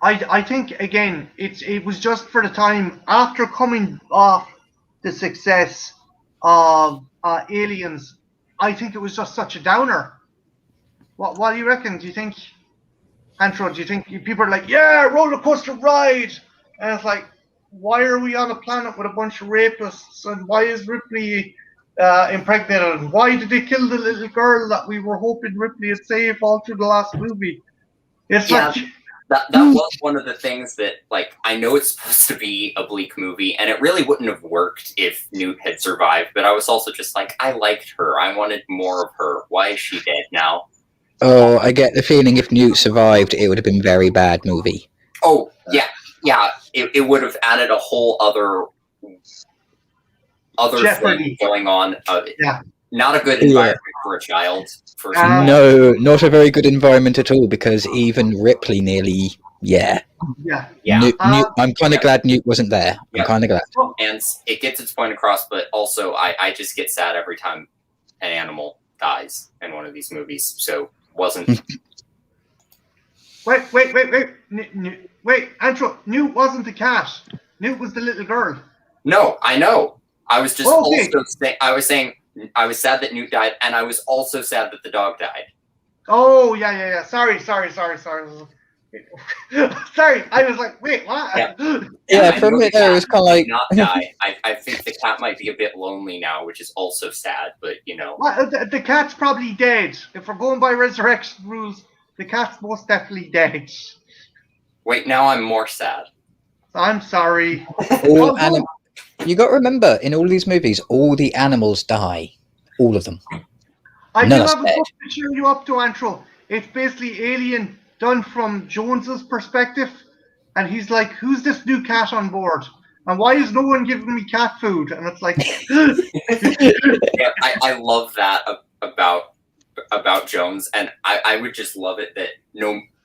I think again, it was just for the time after coming off the success of Aliens. I think it was just such a downer. What do you reckon? Do you think, Antro? Do you think people are like, yeah, roller coaster ride? And it's like, why are we on a planet with a bunch of rapists? And why is Ripley impregnated? And why did they kill the little girl that we were hoping Ripley would save all through the last movie? It's Yeah. like, That was one of the things that, like, I know it's supposed to be a bleak movie, and it really wouldn't have worked if Newt had survived, but I was also just like, I liked her. I wanted more of her. Why is she dead now? Oh, I get the feeling if Newt survived, it would have been a very bad movie. Oh, yeah. It would have added a whole other Jeopardy. thing going on. Yeah. Not a good environment for a child. First of all. No, not a very good environment at all because even Ripley nearly Yeah. Yeah. Yeah. Newt, I'm kind of glad Newt wasn't there. I'm Yeah. kind of glad. And it gets its point across, but also I just get sad every time an animal dies in one of these movies. So wasn't. Wait, Andrew, Newt wasn't the cat. Newt was the little girl. No, I know. I was just Okay. also saying. I was saying I was sad that Newt died, and I was also sad that the dog died. Oh, yeah. Sorry. Sorry, I was like, wait, what? Yeah, I for a know minute the there, it cat was kind of did like. not die. I think the cat might be a bit lonely now, which is also sad. But you know, Well, the cat's probably dead. If we're going by resurrection rules, the cat's most definitely dead. wait. Now I'm more sad. I'm sorry. All you got to remember, in all these movies, all the animals die. All of them. I do None are have a spared. book to cheer you up to, Antro. It's basically Alien done from Jones's perspective, and he's like, "Who's this new cat on board? And why is no one giving me cat food?" And it's like, Yeah, I love that about Jones, and I would just love it that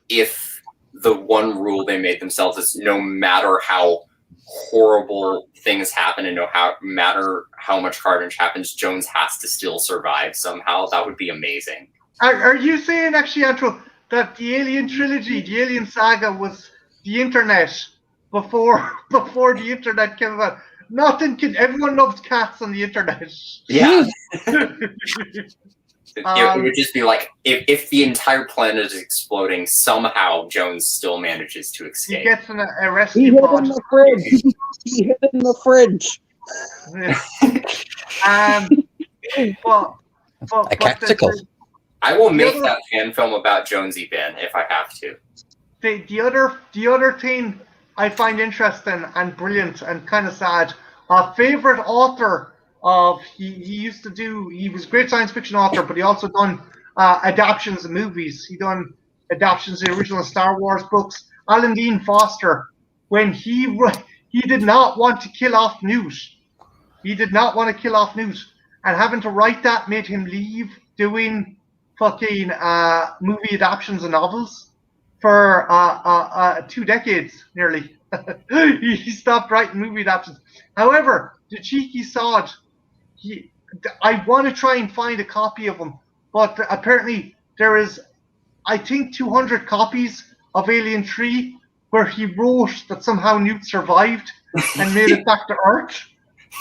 if the one rule they made themselves is no matter how horrible things happen and no matter how much carnage happens, Jones has to still survive somehow. That would be amazing. Are you saying actually, Antro, that the Alien trilogy, the Alien saga, was the internet before the internet came about? Everyone loves cats on the internet. Yeah. It would just be like if the entire planet is exploding, somehow Jones still manages to He escape. gets a He rescue hid pod. in the fridge. He hid in the fridge. But A cacticle. I will make that fan film about Jonesy Ben if I have to. the other thing I find interesting and brilliant and kind of sad, a favorite author of he was a great science fiction author, but he also done adaptations of movies. He done adaptations of the original Star Wars books. Alan Dean Foster, when he did not want to kill off Newt. He did not want to kill off Newt, and having to write that made him leave doing fucking movie adaptations of novels for 2 decades nearly. He stopped writing movie adaptations. However, the cheeky sod, I want to try and find a copy of them, but apparently there is, I think, 200 copies of Alien 3 where he wrote that somehow Newt survived and made it back to Earth.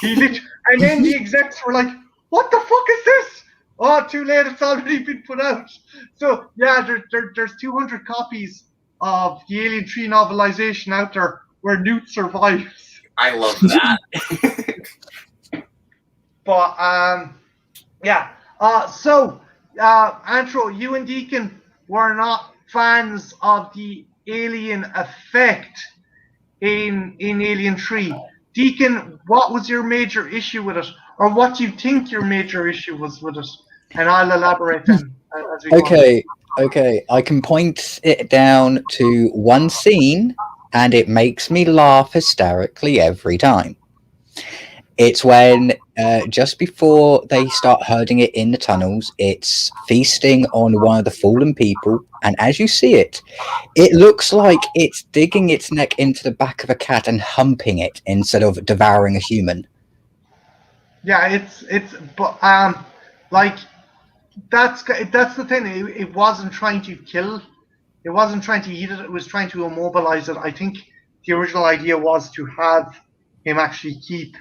And then the execs were like, "What the fuck is this? Oh, too late, it's already been put out." So yeah, there's 200 copies of the Alien 3 novelization out there where Newt survives. I love that. But yeah. Antro, you and Deacon were not fans of the alien effect in Alien 3. Deacon, what was your major issue with it? Or what do you think your major issue was with it? And I'll elaborate then as we go on. Okay. I can point it down to one scene, and it makes me laugh hysterically every time. It's when, just before they start herding it in the tunnels, it's feasting on one of the fallen people, and as you see it, it looks like it's digging its neck into the back of a cat and humping it instead of devouring a human. Yeah, but like that's the thing. It wasn't trying to kill. It wasn't trying to eat it. It was trying to immobilize it. I think the original idea was to have him actually keep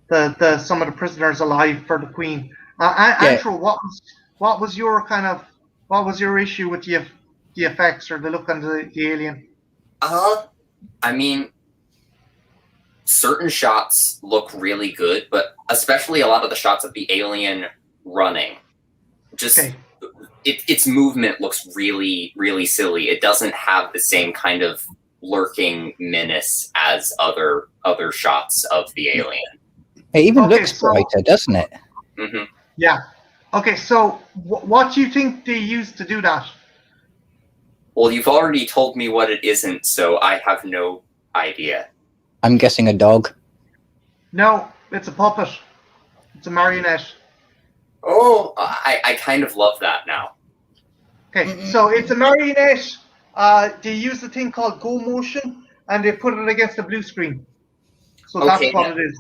the some of the prisoners alive for the Queen. Andrew, what was your issue with the effects or the look on the alien? I mean, certain shots look really good, but especially a lot of the shots of the alien running, just its movement looks really, really silly. It doesn't have the same kind of lurking menace as other shots of the alien. It even looks brighter, doesn't it? Mm-hmm. Yeah. Okay, so what do you think they used to do that? Well, you've already told me what it isn't, so I have no idea. I'm guessing a dog. No, it's a puppet. It's a marionette. Oh, I kind of love that now. Okay, so it's a marionette they use a thing called go motion, and they put it against the blue screen. So that's Okay, what it is.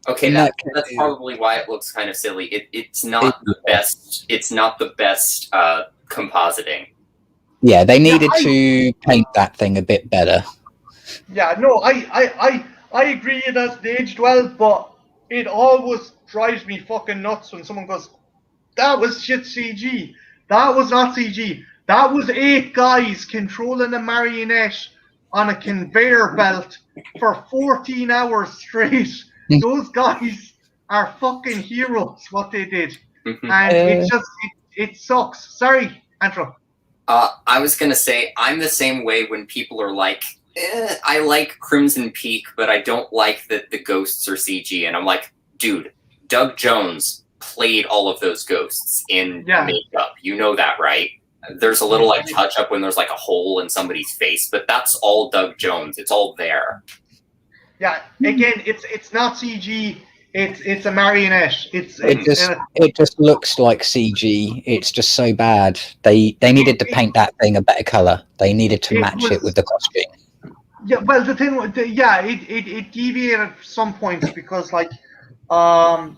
Okay, In that's that case- probably why it looks kind of silly. It's not the best. It's not the best compositing. Yeah, they needed to paint that thing a bit better. Yeah, no, I agree it has aged well, but it always drives me fucking nuts when someone goes, that was shit CG. That was not CG. That was 8 guys controlling a marionette on a conveyor belt for 14 hours straight. Those guys are fucking heroes, what they did. And it just, it sucks. Sorry, Andrew. I was gonna say, I'm the same way when people are like, I like Crimson Peak, but I don't like that the ghosts are CG. And I'm like, dude, Doug Jones played all of those ghosts in makeup. You know that, right? There's a little like touch up when there's like a hole in somebody's face, but that's all Doug Jones. It's all there. Yeah, again, it's not CG. It's a marionette. It just looks like CG. It's just so bad. They needed to paint that thing a better color. They needed to match it with the costume. Yeah, well, the thing, it deviated at some points because, like,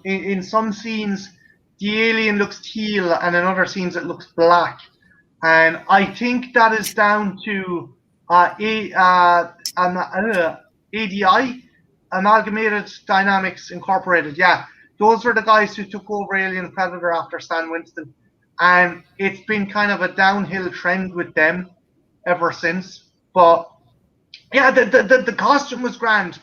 in some scenes, the alien looks teal, and in other scenes, it looks black. And I think that is down to ADI, Amalgamated Dynamics Incorporated. Yeah, those were the guys who took over Alien Predator after Stan Winston, and it's been kind of a downhill trend with them ever since. But yeah, the costume was grand,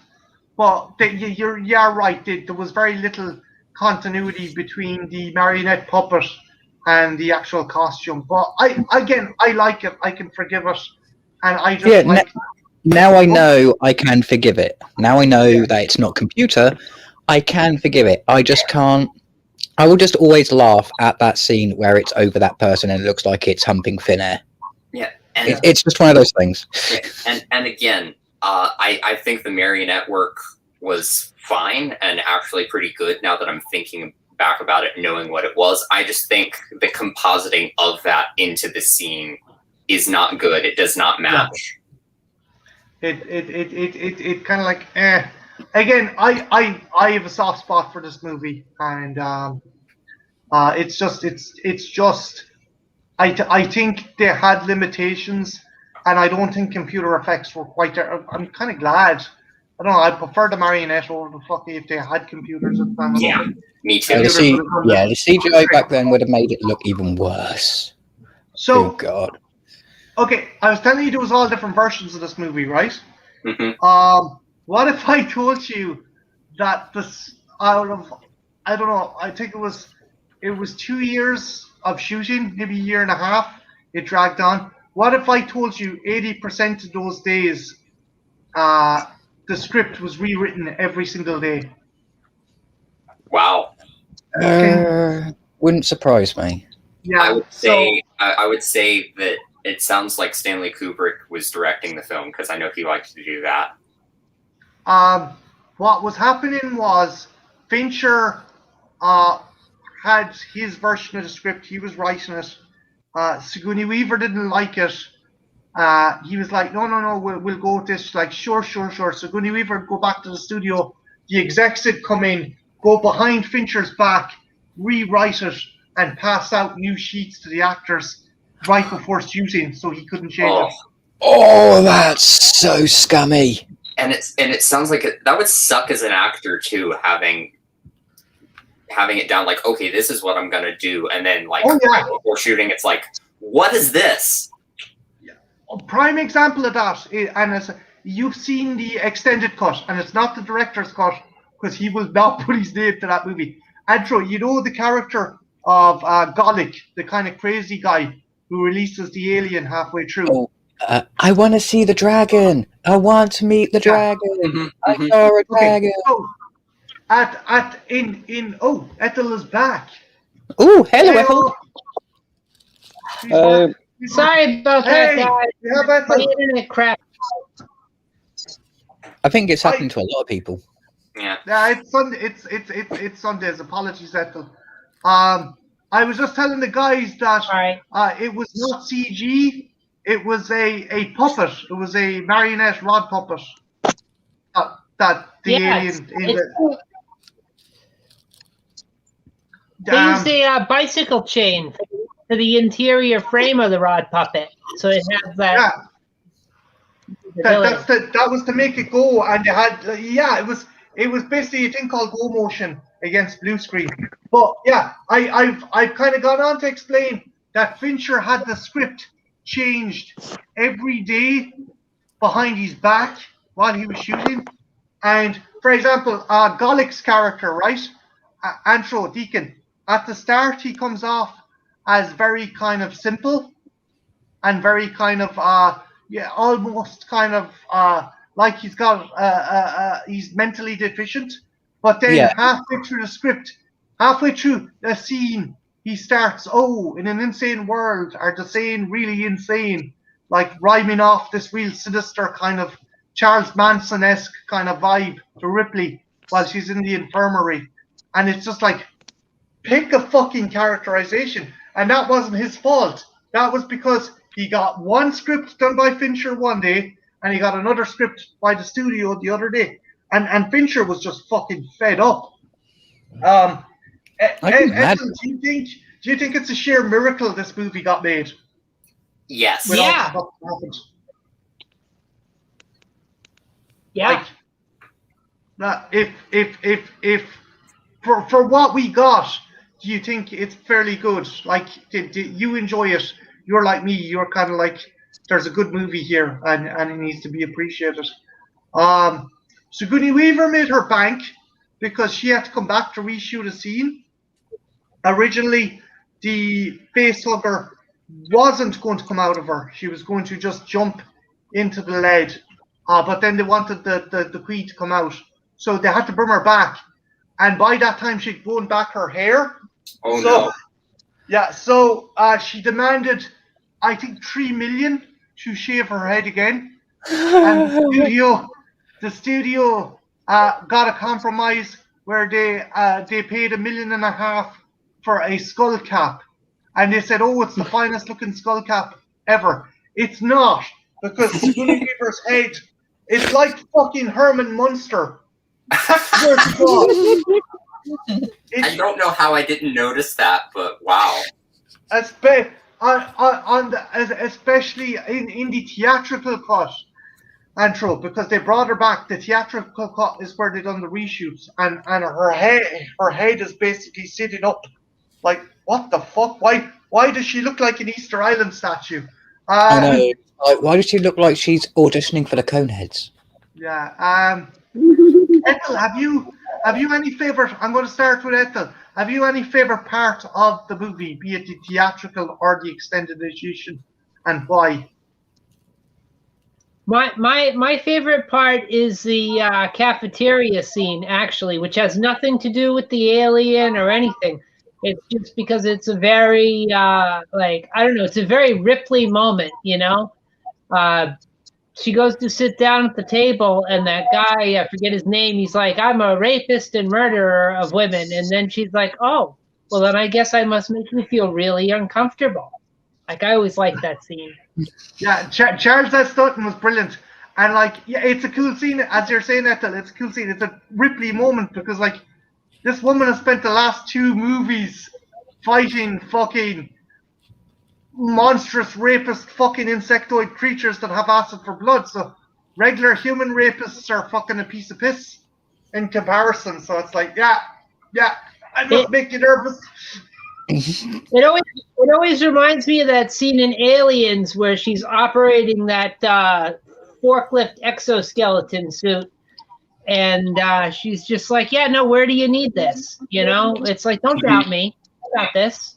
but you're right. There was very little continuity between the marionette puppet and the actual costume. But I like it. I can forgive it, and I just Now I know I can forgive it. Now I know that it's not computer. I can forgive it. I just can't. I will just always laugh at that scene where it's over that person and it looks like it's humping thin air. Yeah. It's just one of those things. And again, I think the marionette work was fine and actually pretty good now that I'm thinking back about it, knowing what it was. I just think the compositing of that into the scene is not good. It does not match. It kind of like Again, I have a soft spot for this movie, and it's just I think they had limitations, and I don't think computer effects were quite there. I'm kind of glad. I don't know. I prefer the marionette over the fucking if they had computers at the time. Yeah, me too. The CGI back then would have made it look even worse. So, oh God. Okay, I was telling you there was all different versions of this movie, right? Mm-hmm. What if I told you that this out of, I don't know, I think it was 2 years of shooting, maybe a year and a half, it dragged on. What if I told you 80% of those days the script was rewritten every single day? Wow. Wouldn't surprise me. Yeah, I would say that it sounds like Stanley Kubrick was directing the film, because I know he likes to do that. What was happening was Fincher had his version of the script. He was writing it. Sigourney Weaver didn't like it. He was like, no, we'll go with this. Like, sure. Sigourney Weaver would go back to the studio. The execs would come in, go behind Fincher's back, rewrite it, and pass out new sheets to the actors right before shooting, so he couldn't change it. Oh, that's so scummy. And it sounds like that would suck as an actor too, having it down like, okay, this is what I'm gonna do, and then like right before shooting, it's like, what is this? A prime example of that, and you've seen the extended cut, and it's not the director's cut because he will not put his name to that movie. Andrew, you know the character of Golic, the kind of crazy guy who releases the alien halfway through. Oh. I want to see the dragon. I want to meet the dragon. Mm-hmm, I saw a dragon. So, Ethel is back. Oh, hello, Ethel. Sorry about that, guys. My internet crap. I think it's happened to a lot of people. Yeah. It's Sunday. It's Sundays. Apologies, Ethel. I was just telling the guys that it was not CG. it was a puppet. It was a marionette rod puppet. That the alien in the. They used a bicycle chain for the interior frame of the rod puppet, so it has that. Yeah. That was to make it go, and they had it was basically a thing called go motion against blue screen. But yeah, I've kind of gone on to explain that Fincher had the script changed every day behind his back while he was shooting. And for example, Golic's character, right, Antro Deacon, at the start he comes off as very kind of simple and very kind of almost kind of like he's he's mentally deficient. But then halfway through the script, halfway through the scene, he starts, in an insane world, or the saying really insane, like rhyming off this real sinister kind of Charles Manson-esque kind of vibe to Ripley while she's in the infirmary. And it's just like, pick a fucking characterization. And that wasn't his fault. That was because he got one script done by Fincher one day, and he got another script by the studio the other day. And Fincher was just fucking fed up. Ethel, do you think it's a sheer miracle this movie got made? Yes. Yeah. Yeah. Like, if for what we got, do you think it's fairly good? Like, did you enjoy it? You're like me. You're kind of like, there's a good movie here, and it needs to be appreciated. Sigourney Weaver made her bank because she had to come back to reshoot a scene. Originally, the facehugger wasn't going to come out of her. She was going to just jump into the lead. But then they wanted the queen to come out. So they had to bring her back. And by that time, she'd grown back her hair. Oh, no. Yeah, so she demanded, I think, $3 million to shave her head again. And the studio got a compromise where they paid $1.5 million for a skull cap. And they said, it's the finest looking skull cap ever. It's not, because Sigourney Weaver's head is like fucking Herman Munster. I don't know how I didn't notice that, but wow. Especially in the theatrical cut, Antro, because they brought her back. The theatrical cut is where they done the reshoots, and her head is basically sitting up. Like, what the fuck? Why does she look like an Easter Island statue? I know. Like, why does she look like she's auditioning for the Coneheads? Yeah. Ethel, have you any favorite? I'm going to start with Ethel. Have you any favorite part of the movie, be it the theatrical or the extended edition, and why? My favorite part is the cafeteria scene, actually, which has nothing to do with the alien or anything. It's just because it's a very it's a very Ripley moment, you know. She goes to sit down at the table, and that guy, I forget his name, he's like, I'm a rapist and murderer of women. And then she's like, oh, well, then I guess I must make you feel really uncomfortable. Like, I always liked that scene. Yeah, Charles S. Dutton was brilliant. And, like, yeah, it's a cool scene. As you're saying, Ethel, it's a cool scene. It's a Ripley moment because, like, this woman has spent the last 2 movies fighting fucking monstrous rapist fucking insectoid creatures that have acid for blood. So regular human rapists are fucking a piece of piss in comparison. So it's like, yeah, I must make you nervous. It always reminds me of that scene in Aliens where she's operating that forklift exoskeleton suit, and she's just like, yeah, no, where do you need this? You know, it's like, don't doubt me. I got this.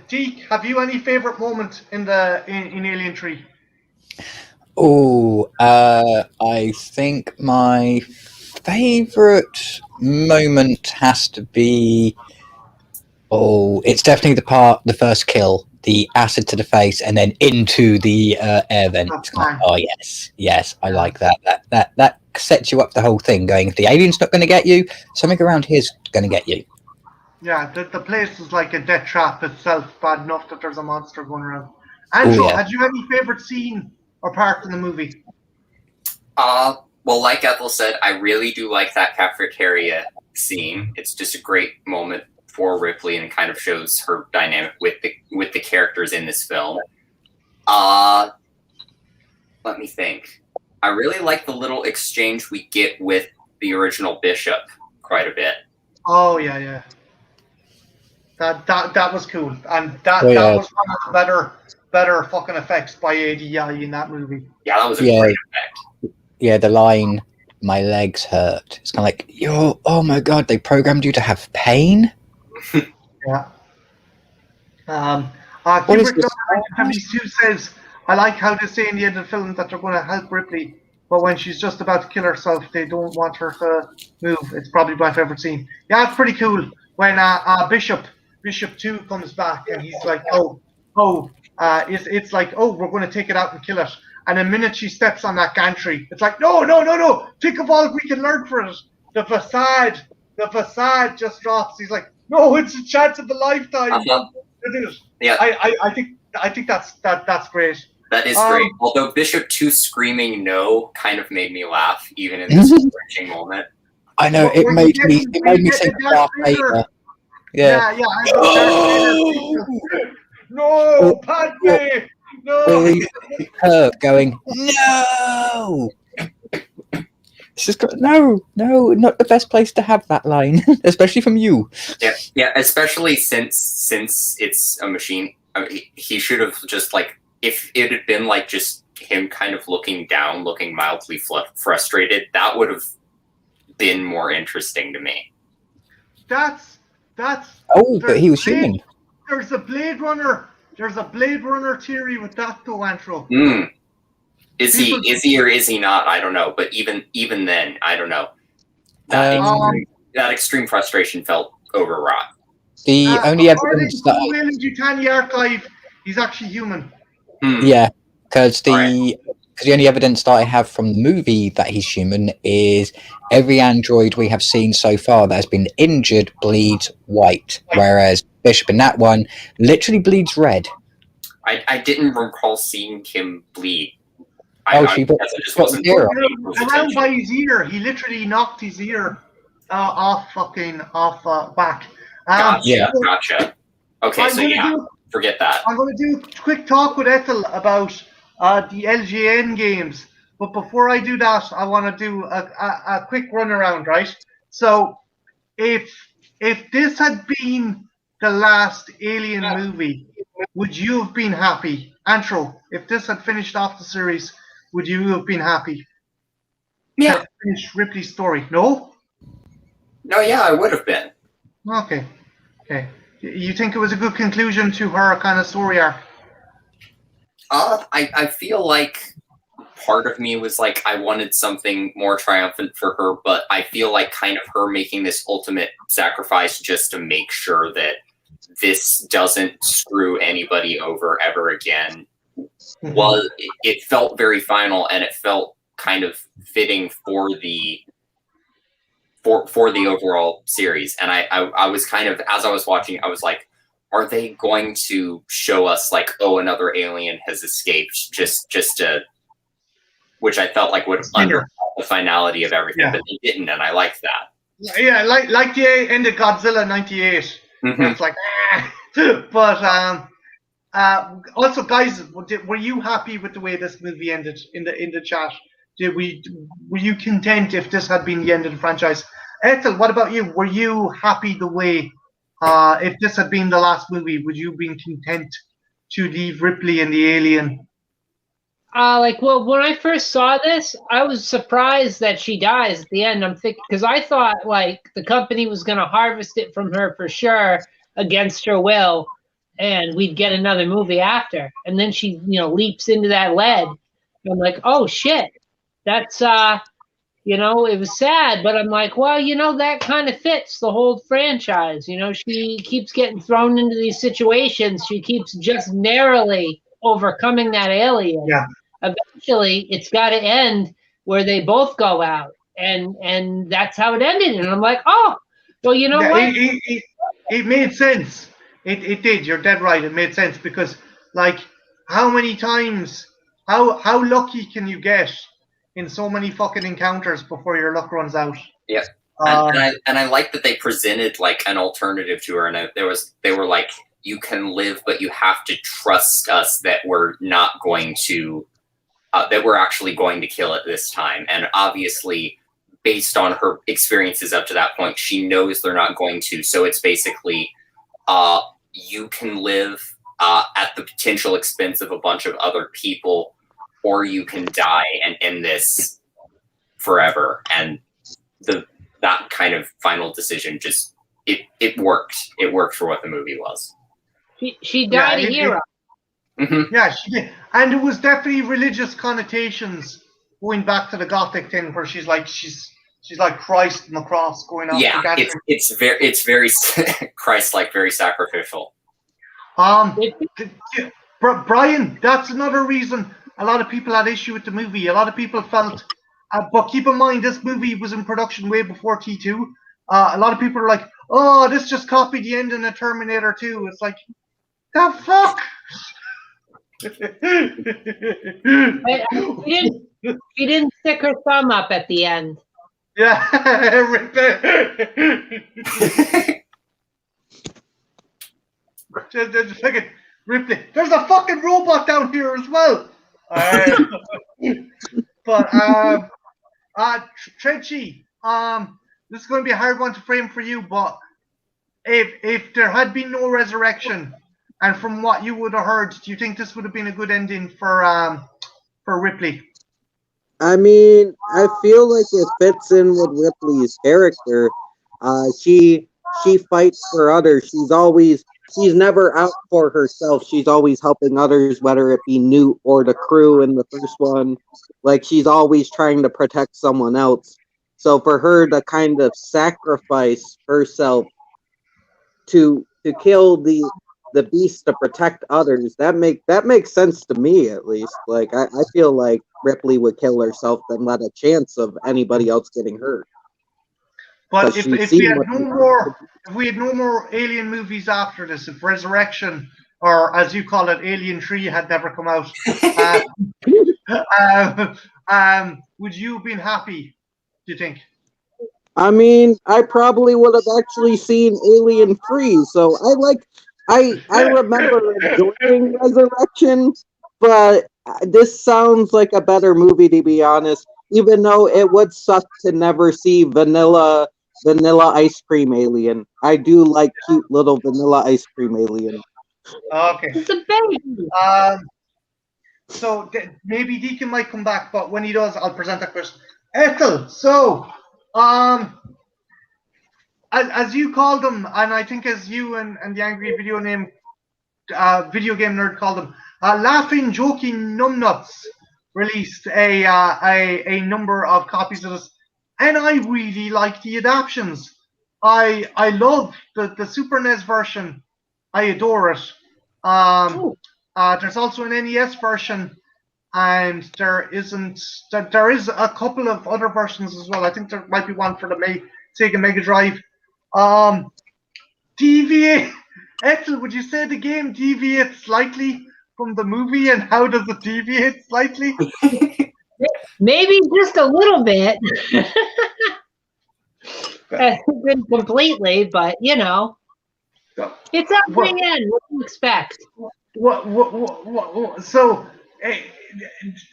Deke, have you any favorite moment in Alien 3? I think my favorite moment has to be it's definitely the first kill, the acid to the face and then into the air vent. Yes, I like that. That sets you up the whole thing, going, if the alien's not going to get you, something around here's going to get you. Yeah, the place is like a death trap itself, bad enough that there's a monster going around. Andrew, yeah. had you any favorite scene or part in the movie? Well, like Ethel said, I really do like that cafeteria scene. It's just a great moment for Ripley and kind of shows her dynamic with the characters in this film. Let me think. I really like the little exchange we get with the original Bishop quite a bit. Oh yeah. That was cool, and that Oh, yeah. that was one of the better fucking effects by ADI in that movie. Yeah, that was a great effect. Yeah, the line, "My legs hurt." It's kind of like, oh my god, they programmed you to have pain? Yeah. What is Kubrick this? 1972 says, "I like how they say in the end of the film that they're going to help Ripley, but when she's just about to kill herself, they don't want her to move." It's probably my favorite scene. Yeah, it's pretty cool when Bishop 2 comes back and he's like, it's like, oh, we're going to take it out and kill it. And the minute she steps on that gantry, it's like, no. Think of all we can learn from it. The facade just drops. He's like, no, it's a chance of a lifetime. Yeah, I think that's great. that is great. Although Bishop 2 screaming no kind of made me laugh, even in this wrenching moment. I know, it made me think of Darth Vader. Yeah. No, Padme! No! Her going, no! It's just got, no, not the best place to have that line, especially from you. Yeah, especially since it's a machine. I mean, he should have just, like, if it had been like just him kind of looking down, looking mildly frustrated, that would have been more interesting to me. That's. Oh, but he was human. There's a Blade Runner theory with that though, Andrew. Is he or is he not? I don't know. But even then, I don't know. That extreme frustration felt overwrought. The only evidence that Yutani archive, he's actually human. Yeah, because the only evidence that I have from the movie that he's human is every android we have seen so far that has been injured bleeds white, whereas Bishop in that one literally bleeds red. I didn't recall seeing him bleed. She got the ear around by his ear. He literally knocked his ear off back. Gotcha. Okay, forget that. I'm going to do a quick talk with Ethel about the LGN games. But before I do that, I want to do a quick run around, right? So if this had been the last Alien movie, would you have been happy? Andrew, if this had finished off the series, would you have been happy? Yeah. Finish Ripley's story. No? No, yeah, I would have been. Okay. You think it was a good conclusion to her kind of story arc? I feel like part of me was like, I wanted something more triumphant for her, but I feel like kind of her making this ultimate sacrifice just to make sure that this doesn't screw anybody over ever again it felt very final, and it felt kind of fitting for the overall series. And I was kind of, as I was watching, I was like, are they going to show us like, oh, another alien has escaped just to, which I felt like would undercut the finality of everything, but they didn't, and I liked that. Yeah, like the end of Godzilla '98. It's like, but also, guys, were you happy with the way this movie ended in the chat? Were you content if this had been the end of the franchise? Ethel, what about you? Were you happy the way if this had been the last movie? Would you have been content to leave Ripley and the alien? When I first saw this, I was surprised that she dies at the end. I'm thinking, because I thought like the company was going to harvest it from her for sure against her will, and we'd get another movie after. And then she, leaps into that lead. I'm like, oh shit, that's it was sad, but I'm like, well, that kind of fits the whole franchise. She keeps getting thrown into these situations. She keeps just narrowly overcoming that alien. Yeah. Eventually, it's got to end where they both go out, and that's how it ended. And I'm like, oh, well, what? it made sense. It did. You're dead right. It made sense because, like, how many times, how lucky can you get in so many fucking encounters before your luck runs out? Yeah. And I like that they presented like an alternative to her, and they were like, you can live, but you have to trust us that we're not going to, that we're actually going to kill it this time. And obviously, based on her experiences up to that point, she knows they're not going to. So it's basically, you can live at the potential expense of a bunch of other people, or you can die and end this forever. And that kind of final decision just it worked. It worked for what the movie was. She died a hero. Yeah, she did, and it was definitely religious connotations going back to the Gothic thing, where she's like Christ on the cross going off. Yeah, it's very Christ-like, very sacrificial. Brian, that's another reason a lot of people had issue with the movie. A lot of people felt, but keep in mind this movie was in production way before T2. A lot of people are like, "Oh, this just copied the ending of Terminator 2." It's like, the fuck. She didn't stick her thumb up at the end. Yeah. just a second, Ripley. There's a fucking robot down here as well. But Trenchy, this is going to be a hard one to frame for you. But if there had been no resurrection, and from what you would have heard, do you think this would have been a good ending for Ripley? I mean, I feel like it fits in with Ripley's character. She fights for others. She's never out for herself. She's always helping others, whether it be Newt or the crew in the first one. Like, she's always trying to protect someone else. So for her to kind of sacrifice herself to kill the beast to protect others, that makes sense to me, at least. Like, I feel like Ripley would kill herself than let a chance of anybody else getting hurt. But if we had no more Alien movies after this, if Resurrection, or as you call it, Alien3 had never come out, would you have been happy, do you think? I mean, I probably would have actually seen Alien3, so I remember enjoying Resurrection, but this sounds like a better movie, to be honest, even though it would suck to never see vanilla ice cream alien. I do like cute little vanilla ice cream alien. Okay. It's a baby. So maybe Deacon might come back, but when he does, I'll present that question. Ethel, so, as you called them, and I think as you and the Angry Video Game Nerd called them, Laughing, Joking Numbnuts released a number of copies of this, and I really like the adaptions. I love the Super NES version. I adore it. There's also an NES version, and there is a couple of other versions as well. I think there might be one for the Sega Mega Drive. Deviate. Ethel, would you say the game deviates slightly from the movie, and how does it deviate slightly? Maybe just a little bit. Completely, but you know, it's up to the end. What do you expect? So,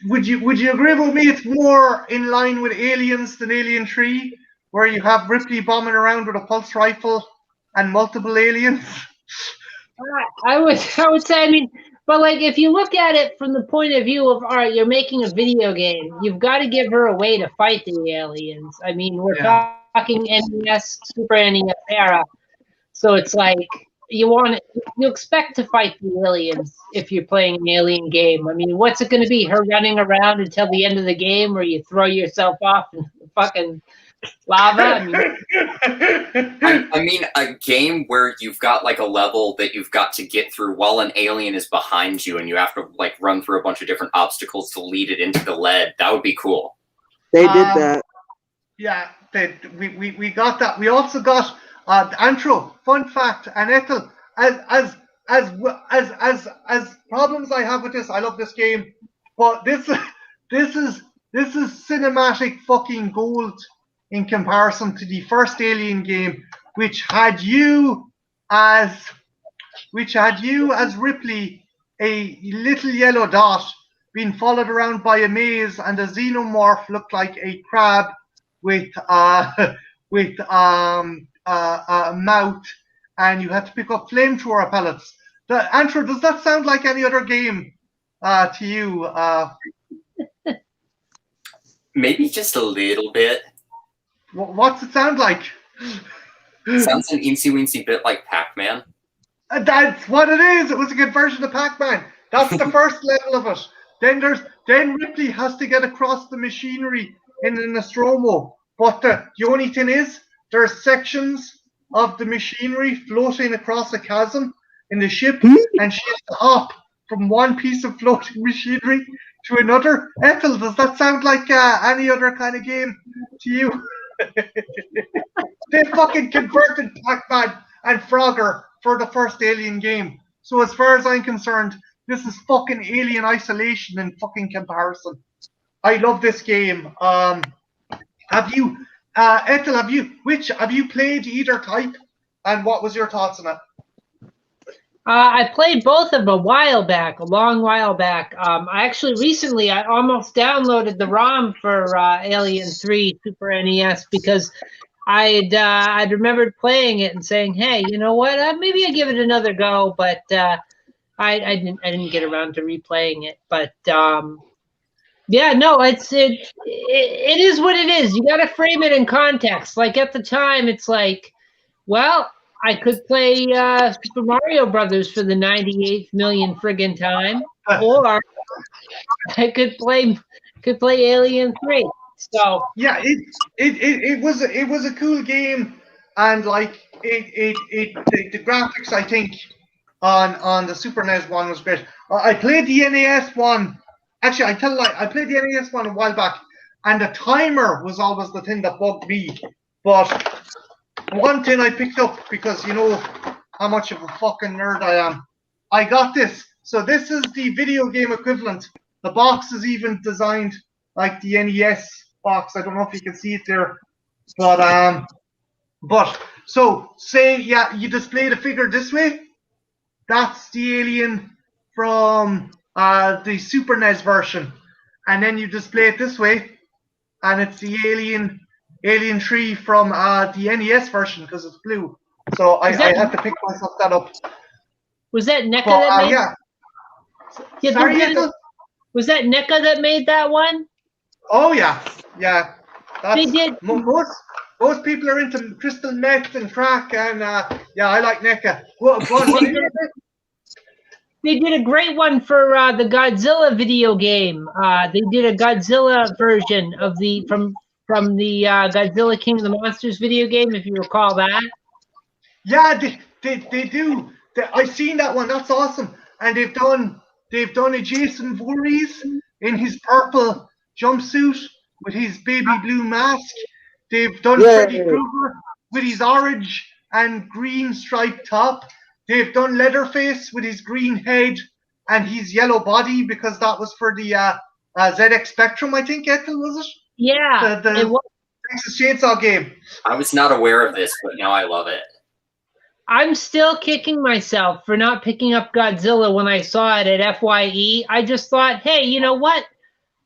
would you agree with me? It's more in line with Aliens than Alien3, where you have Ripley bombing around with a pulse rifle and multiple aliens. I would say, I mean, but like if you look at it from the point of view of, all right, you're making a video game, you've got to give her a way to fight the aliens. I mean, we're talking NES, Super NES era, so it's like you expect to fight the aliens if you're playing an alien game. I mean, what's it going to be? Her running around until the end of the game, where you throw yourself off and fucking lava? I mean, a game where you've got like a level that you've got to get through while an alien is behind you, and you have to like run through a bunch of different obstacles to lead it into the lead. That would be cool. They did that. Yeah, we got that. We also got Antro, fun fact, and Ethel, as problems I have with this, I love this game, but this is cinematic fucking gold in comparison to the first Alien game, which had you as Ripley, a little yellow dot being followed around by a maze, and a xenomorph looked like a crab with a mouth, and you had to pick up flamethrower pellets. Andrew, does that sound like any other game to you? Maybe just a little bit. What's it sound like? Sounds an eensy-weensy bit like Pac-Man. That's what it is. It was a good version of Pac-Man. That's the first level of it. Then Ripley has to get across the machinery in the Nostromo. But the only thing is, there's sections of the machinery floating across a chasm in the ship, and she has to hop from one piece of floating machinery to another. Ethel, does that sound like any other kind of game to you? They fucking converted Pac-Man and Frogger for the first Alien game. So as far as I'm concerned, this is fucking Alien Isolation in fucking comparison. I love this game. Have you, Ethel, have you played either type? And what was your thoughts on it? I played both of them a long while back. I actually recently, I almost downloaded the ROM for Alien3 Super NES because I'd remembered playing it and saying, hey, you know what? Maybe I give it another go, but I didn't get around to replaying it. But yeah, no, it is what it is. You got to frame it in context. Like at the time, it's like, well, I could play Super Mario Brothers for the 98th million friggin' time, or I could play Alien 3. So yeah, it was a cool game, and like the graphics, I think on the Super NES one was great. I played the NES one. Actually, I played the NES one a while back, and the timer was always the thing that bugged me. But one thing I picked up, because you know how much of a fucking nerd I am, I got this. So this is the video game equivalent. The box is even designed like the NES box. I don't know if you can see it there, but so say you display the figure this way. That's the Alien from the Super NES version, and then you display it this way, and it's the Alien3 from the NES version because it's blue. So I had to pick myself that up. Was that NECA that made? Yeah. Sorry, was that NECA that made that one? Oh yeah. They did. Most people are into crystal meth and crack, and yeah, I like NECA. They did a great one for the Godzilla video game. They did a Godzilla version of from the Godzilla King of the Monsters video game, if you recall that. Yeah, they do. I've seen that one. That's awesome. And they've done a Jason Voorhees in his purple jumpsuit with his baby blue mask. They've done Freddy Krueger with his orange and green striped top. They've done Leatherface with his green head and his yellow body, because that was for the ZX Spectrum, I think, Ethel, was it? Yeah. The Texas Chainsaw game. I was not aware of this, but now I love it. I'm still kicking myself for not picking up Godzilla when I saw it at FYE. I just thought, hey, you know what?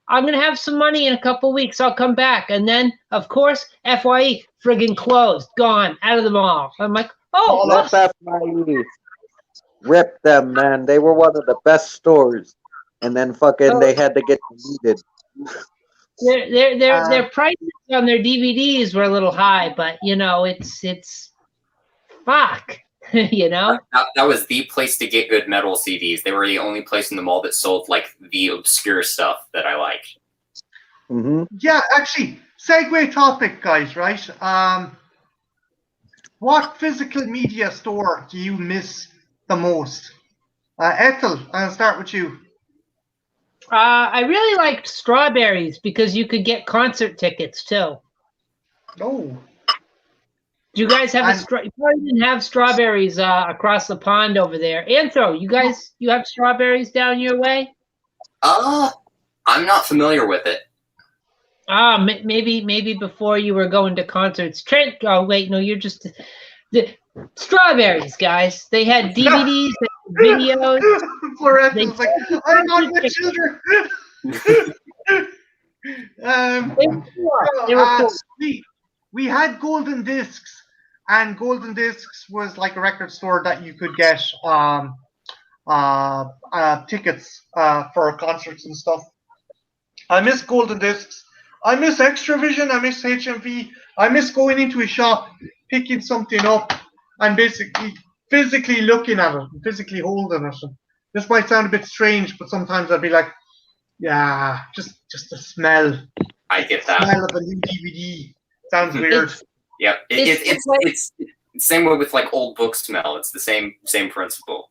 I'm going to have some money in a couple weeks. I'll come back. And then, of course, FYE friggin' closed, gone, out of the mall. I'm like, oh, that's FYE. Rip them, man. They were one of the best stores. And then fucking they had to get deleted. Their prices on their DVDs were a little high, but you know, it's fuck. You know, that was the place to get good metal CDs. They were the only place in the mall that sold like the obscure stuff that I like. Mm-hmm. Yeah, actually, segue topic, guys. Right? What physical media store do you miss the most? Ethel, I'll start with you. I really liked Strawberries because you could get concert tickets too. Oh. Do you guys have you probably didn't have strawberries across the pond over there. Anthro, you have strawberries down your way? I'm not familiar with it. Maybe before you were going to concerts. Trent, oh wait, no, you're just the strawberries, guys. They had DVDs, they had videos. Florence was like, I'm not with children. They were cool. We had Golden Discs, and Golden Discs was like a record store that you could get tickets for concerts and stuff. I miss Golden Discs. I miss Extravision. I miss HMV. I miss going into a shop, picking something up, and basically physically looking at it, and physically holding it. This might sound a bit strange, but sometimes I'd be like, yeah, just the smell. I get that. Smell of a new DVD. Sounds weird. Yep. It's the same way with like old book smell. It's the same principle.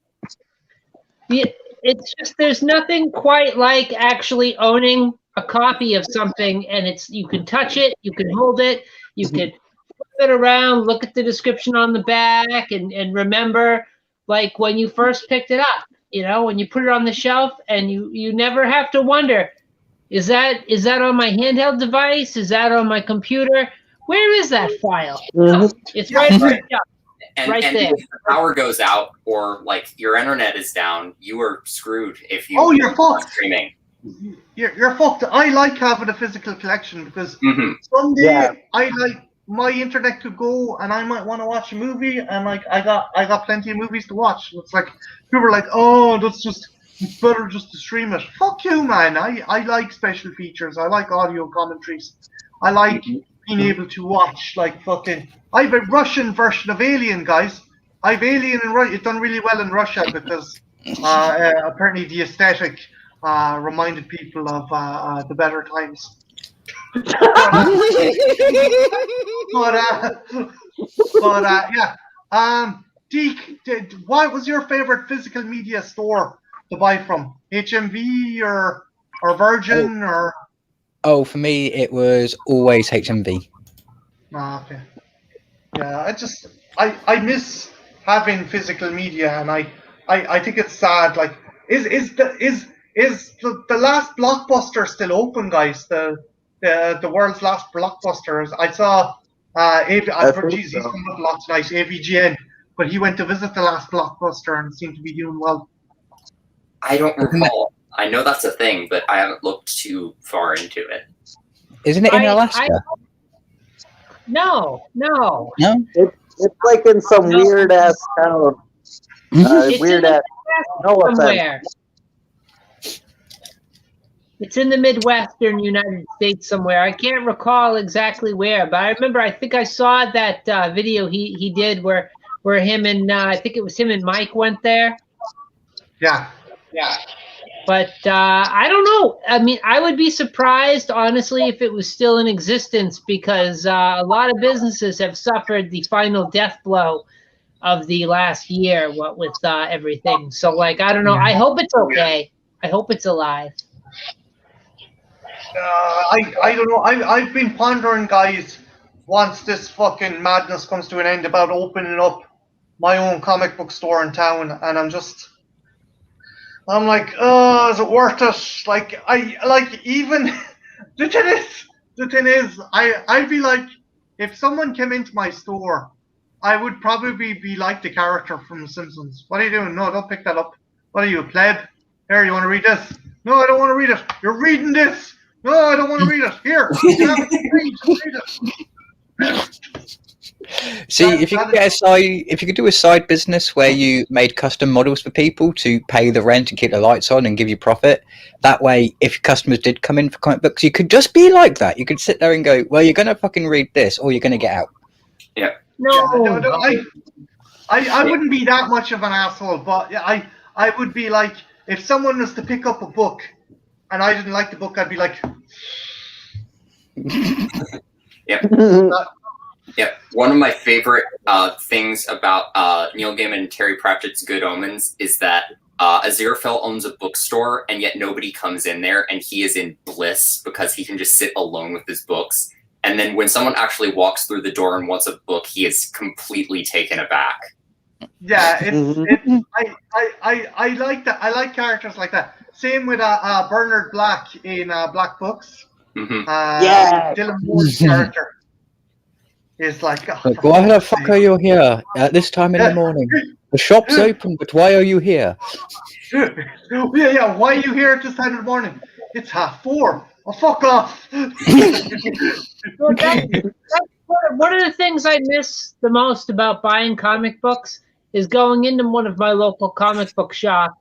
Yeah, it's just there's nothing quite like actually owning a copy of something, and you can touch it, you can hold it, you can flip it around, look at the description on the back, and remember like when you first picked it up. You know, when you put it on the shelf, and you never have to wonder, is that on my handheld device? Is that on my computer? Where is that file? Oh, it's right there. And there. if the power goes out or like your internet is down, you are screwed if you. Oh, you're fucked. Streaming. You're fucked. I like having a physical collection because someday I like my internet could go and I might want to watch a movie, and like I got plenty of movies to watch. It's like people are like, oh, it's better just to stream it. Fuck you, man. I like special features. I like audio commentaries. I like being able to watch like fucking. I have a Russian version of Alien, guys. I've Alien in Russia. It's done really well in Russia because apparently the aesthetic reminded people of the better times. Yeah. Deke, what was your favorite physical media store to buy from? HMV or Virgin or? Oh, for me, it was always HMV. Okay. Yeah, I miss having physical media, and I think it's sad. Like, is the last Blockbuster still open, guys? The world's last Blockbuster. I saw he's coming up a lot tonight, AVGN, but he went to visit the last Blockbuster and seemed to be doing well. I don't recall. I know that's a thing, but I haven't looked too far into it. Isn't it in Alaska? No. It's like in some weird ass town. Weird ass. No offense. It's in the Midwestern United States somewhere. I can't recall exactly where, but I remember. I think I saw that video he did where him and I think it was him and Mike went there. Yeah. But I don't know. I mean, I would be surprised, honestly, if it was still in existence, because a lot of businesses have suffered the final death blow of the last year, what with everything. So, like, I don't know. I hope it's okay. I hope it's alive. I don't know. I've been pondering, guys, once this fucking madness comes to an end, about opening up my own comic book store in town, and I'm like, oh, is it worth it? Like, even the thing is, I'd be like, if someone came into my store, I would probably be like the character from The Simpsons. What are you doing? No, don't pick that up. What are you, a pleb? Here, you want to read this? No, I don't want to read it. You're reading this. No, I don't want to read it. Here, you have it to read it. See, if you could do a side business where you made custom models for people to pay the rent and keep the lights on and give you profit, that way, if customers did come in for comic books, you could just be like that. You could sit there and go, well, you're going to fucking read this or you're going to get out. Yeah. No, I wouldn't be that much of an asshole, but I would be like, if someone was to pick up a book and I didn't like the book, I'd be like... Yeah. Yeah, one of my favorite things about Neil Gaiman and Terry Pratchett's Good Omens is that Aziraphale owns a bookstore, and yet nobody comes in there, and he is in bliss because he can just sit alone with his books. And then when someone actually walks through the door and wants a book, he is completely taken aback. Yeah, I like that. I like characters like that. Same with Bernard Black in Black Books. Mm-hmm. Dylan Moore's character is like, why the fuck are you here at this time in the morning? The shop's open, but why are you here? Yeah. Why are you here at this time in the morning? It's 4:30. Oh, fuck off. Well, that's one of the things I miss the most about buying comic books is going into one of my local comic book shops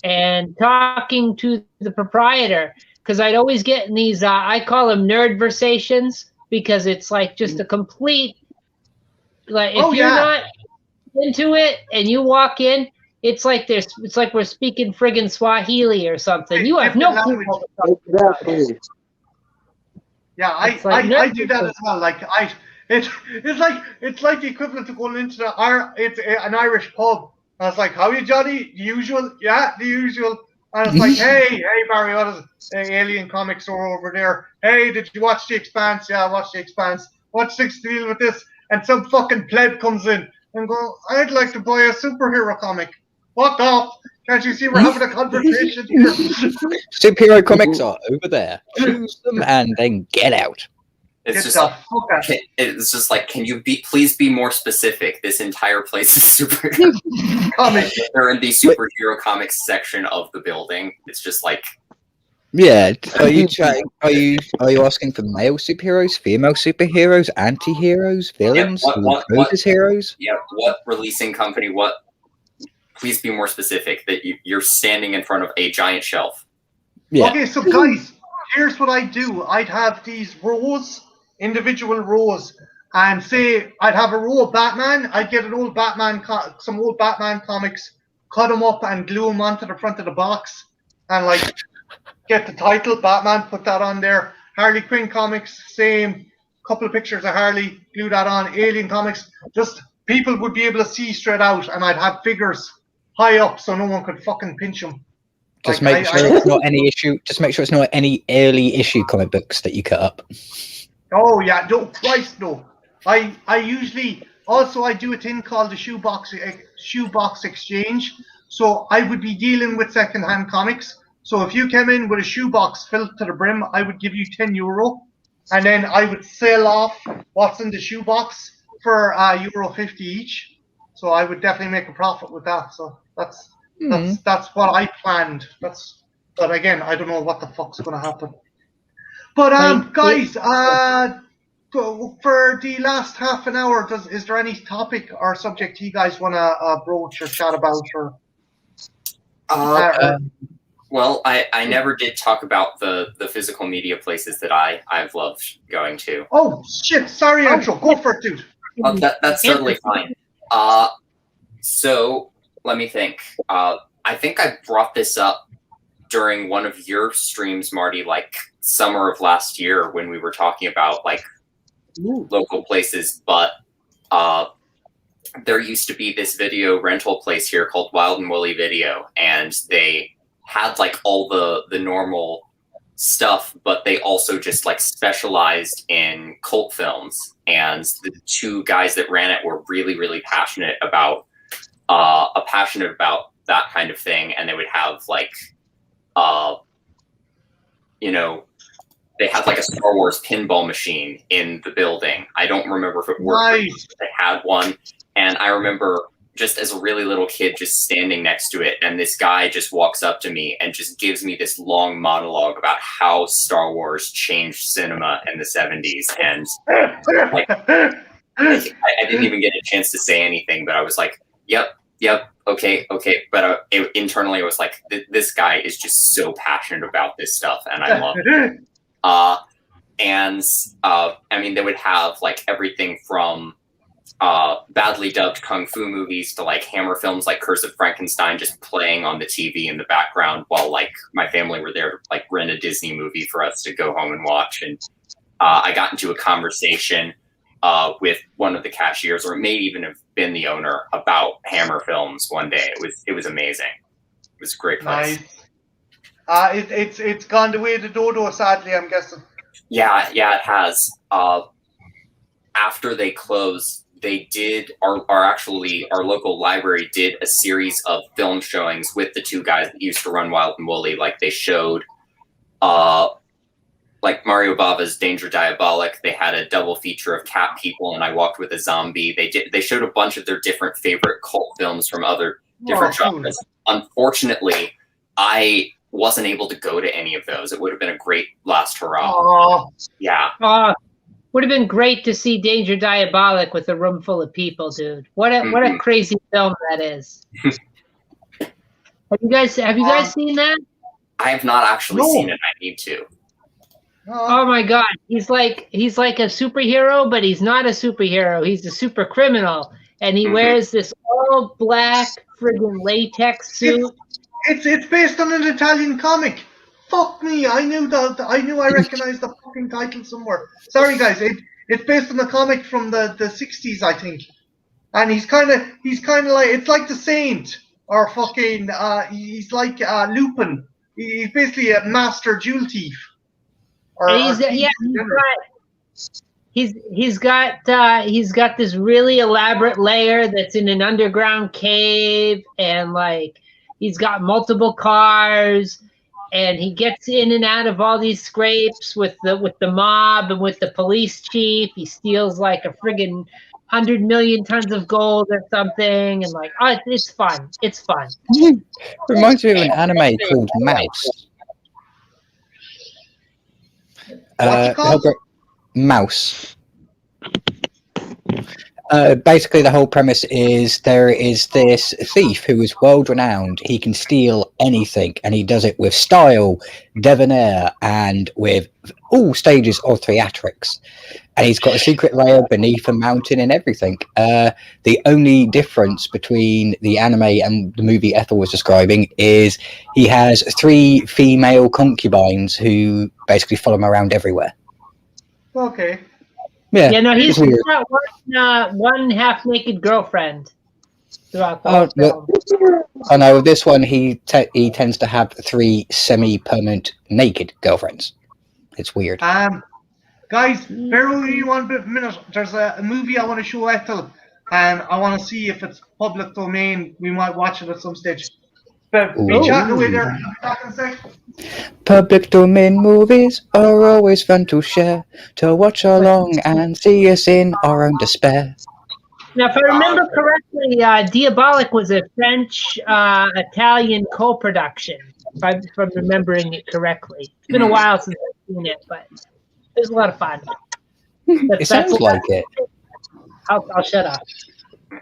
and talking to the proprietor, because I'd always get in these, I call them nerdversations, because it's like just a complete, like, if you're not into it and you walk in, it's like we're speaking friggin' Swahili or something. You have no clue. Exactly. Yeah, I do that as well. Like it's like the equivalent of going into an Irish pub. And it's like, how are you, Johnny? The usual? Yeah, the usual. And it's like, hey, Barry, what is it? Hey, Alien Comics are over there. Hey, did you watch The Expanse? Yeah, I watched The Expanse. What's the deal with this? And some fucking pleb comes in and goes, I'd like to buy a superhero comic. Fuck off. Can't you see we're having a conversation here? Superhero comics are over there. Choose them and then get out. It's just like, can you please be more specific? This entire place is superhero comics. They're in the superhero comics section of the building. It's just like, yeah. Are you asking for male superheroes, female superheroes, anti-heroes, villains, what heroes? Yeah. What releasing company? What? Please be more specific. That you're standing in front of a giant shelf. Yeah. Okay, so guys, here's what I do. I'd have these rows, individual rows, and say I'd have a row of Batman. I'd get an old Batman, some old Batman comics, cut them up and glue them onto the front of the box, and like get the title Batman, put that on there. Harley Quinn comics, same. Couple of pictures of Harley, glue that on. Alien comics, just people would be able to see straight out, and I'd have figures high up so no one could fucking pinch them. Just make sure it's not any issue. Just make sure it's not any early issue comic books that you cut up. Oh yeah, no, Christ no. I usually also I do a thing called the shoebox exchange. So I would be dealing with secondhand comics. So if you came in with a shoebox filled to the brim, I would give you €10, and then I would sell off what's in the shoebox for €1.50 each. So I would definitely make a profit with that. So that's what I planned. But again, I don't know what the fuck's gonna happen. But guys, for the last half an hour, is there any topic or subject you guys wanna broach or chat about or? Well, I never did talk about the physical media places that I've loved going to. Oh shit! Sorry, Andrew. Go for it, dude. That's totally fine. So let me think. I think I brought this up during one of your streams, Marty, like summer of last year when we were talking about like local places. But there used to be this video rental place here called Wild and Woolly Video, and they had like all the normal stuff, but they also just like specialized in cult films. And the two guys that ran it were really, really passionate about that kind of thing. And they would have like, they had like a Star Wars pinball machine in the building. I don't remember if it worked. Nice. They had one. And I remember just as a really little kid, just standing next to it. And this guy just walks up to me and just gives me this long monologue about how Star Wars changed cinema in the 70s. And like, I didn't even get a chance to say anything, but I was like, yep, okay. But internally I was like, this guy is just so passionate about this stuff. And I love it. I mean, they would have like everything from badly dubbed kung fu movies to like Hammer films like Curse of Frankenstein just playing on the TV in the background while like my family were there to like rent a Disney movie for us to go home and watch. And I got into a conversation with one of the cashiers, or it may even have been the owner, about Hammer films one day. It was amazing. It was a great place. Nice. It's gone the way of the dodo, sadly, I'm guessing. Yeah, it has. after they closed, they did our local library did a series of film showings with the two guys that used to run Wild and Woolly. Like they showed like Mario Bava's Danger Diabolic. They had a double feature of Cat People and I Walked with a Zombie. They showed a bunch of their different favorite cult films from other different genres. Unfortunately, I wasn't able to go to any of those. It would have been a great last hurrah. Oh. Yeah. Would have been great to see Danger Diabolic with a room full of people, dude. What a crazy film that is. Have you guys seen that? I have not actually seen it. I need to. Oh my god, he's like a superhero, but he's not a superhero. He's a super criminal, and he wears this all black friggin' latex suit. It's based on an Italian comic. Fuck me! I I recognized the fucking title somewhere. Sorry, guys. It's based on a comic from the 60s, I think. And he's kind of like, it's like the Saint or fucking he's like Lupin. He's basically a master jewel thief. He's got this really elaborate lair that's in an underground cave, and like he's got multiple cars. And he gets in and out of all these scrapes with the mob and with the police chief. He steals like a friggin' 100 million tons of gold or something, and like, it's fun. It's fun. Reminds me of an anime called Mouse. What's it called? Mouse. Basically, the whole premise is there is this thief who is world-renowned. He can steal anything, and he does it with style, debonair, and with all stages of theatrics. And he's got a secret lair beneath a mountain and everything. The only difference between the anime and the movie Ethel was describing is he has 3 female concubines who basically follow him around everywhere. Okay. Yeah, no, he's got one half-naked girlfriend throughout the whole film. Oh no, this one he tends to have 3 semi-permanent naked girlfriends. It's weird. Guys, bear with me 1 minute. There's a movie I want to show Ethel, and I want to see if it's public domain. We might watch it at some stage. But be chatting away there. Back in a sec. Public domain movies are always fun to share, to watch along and see us in our own despair. Now, if I remember correctly, Diabolic was a French-Italian co-production, if I'm remembering it correctly. It's been a while since I've seen it, but it was a lot of fun. It sounds like it. I'll shut up.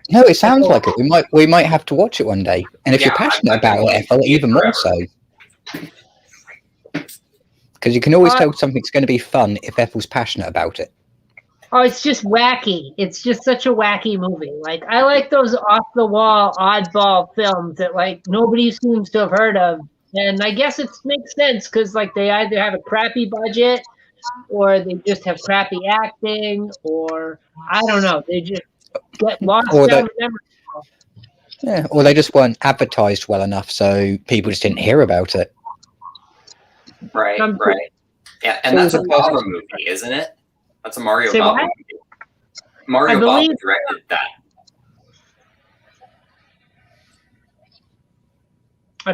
No, it sounds like it. We might have to watch it one day. And if you're passionate about it, Ethel, even more so. Because you can always tell something's going to be fun if Ethel's passionate about it. Oh, it's just wacky. It's just such a wacky movie. Like, I like those off-the-wall, oddball films that, like, nobody seems to have heard of. And I guess it makes sense because, like, they either have a crappy budget or they just have crappy acting or, I don't know, they just get lost down the memory. Yeah, or they just weren't advertised well enough, so people just didn't hear about it. Right. Yeah, and that's a Bava movie, isn't it? That's a Mario Bava movie. Mario Bava directed that. I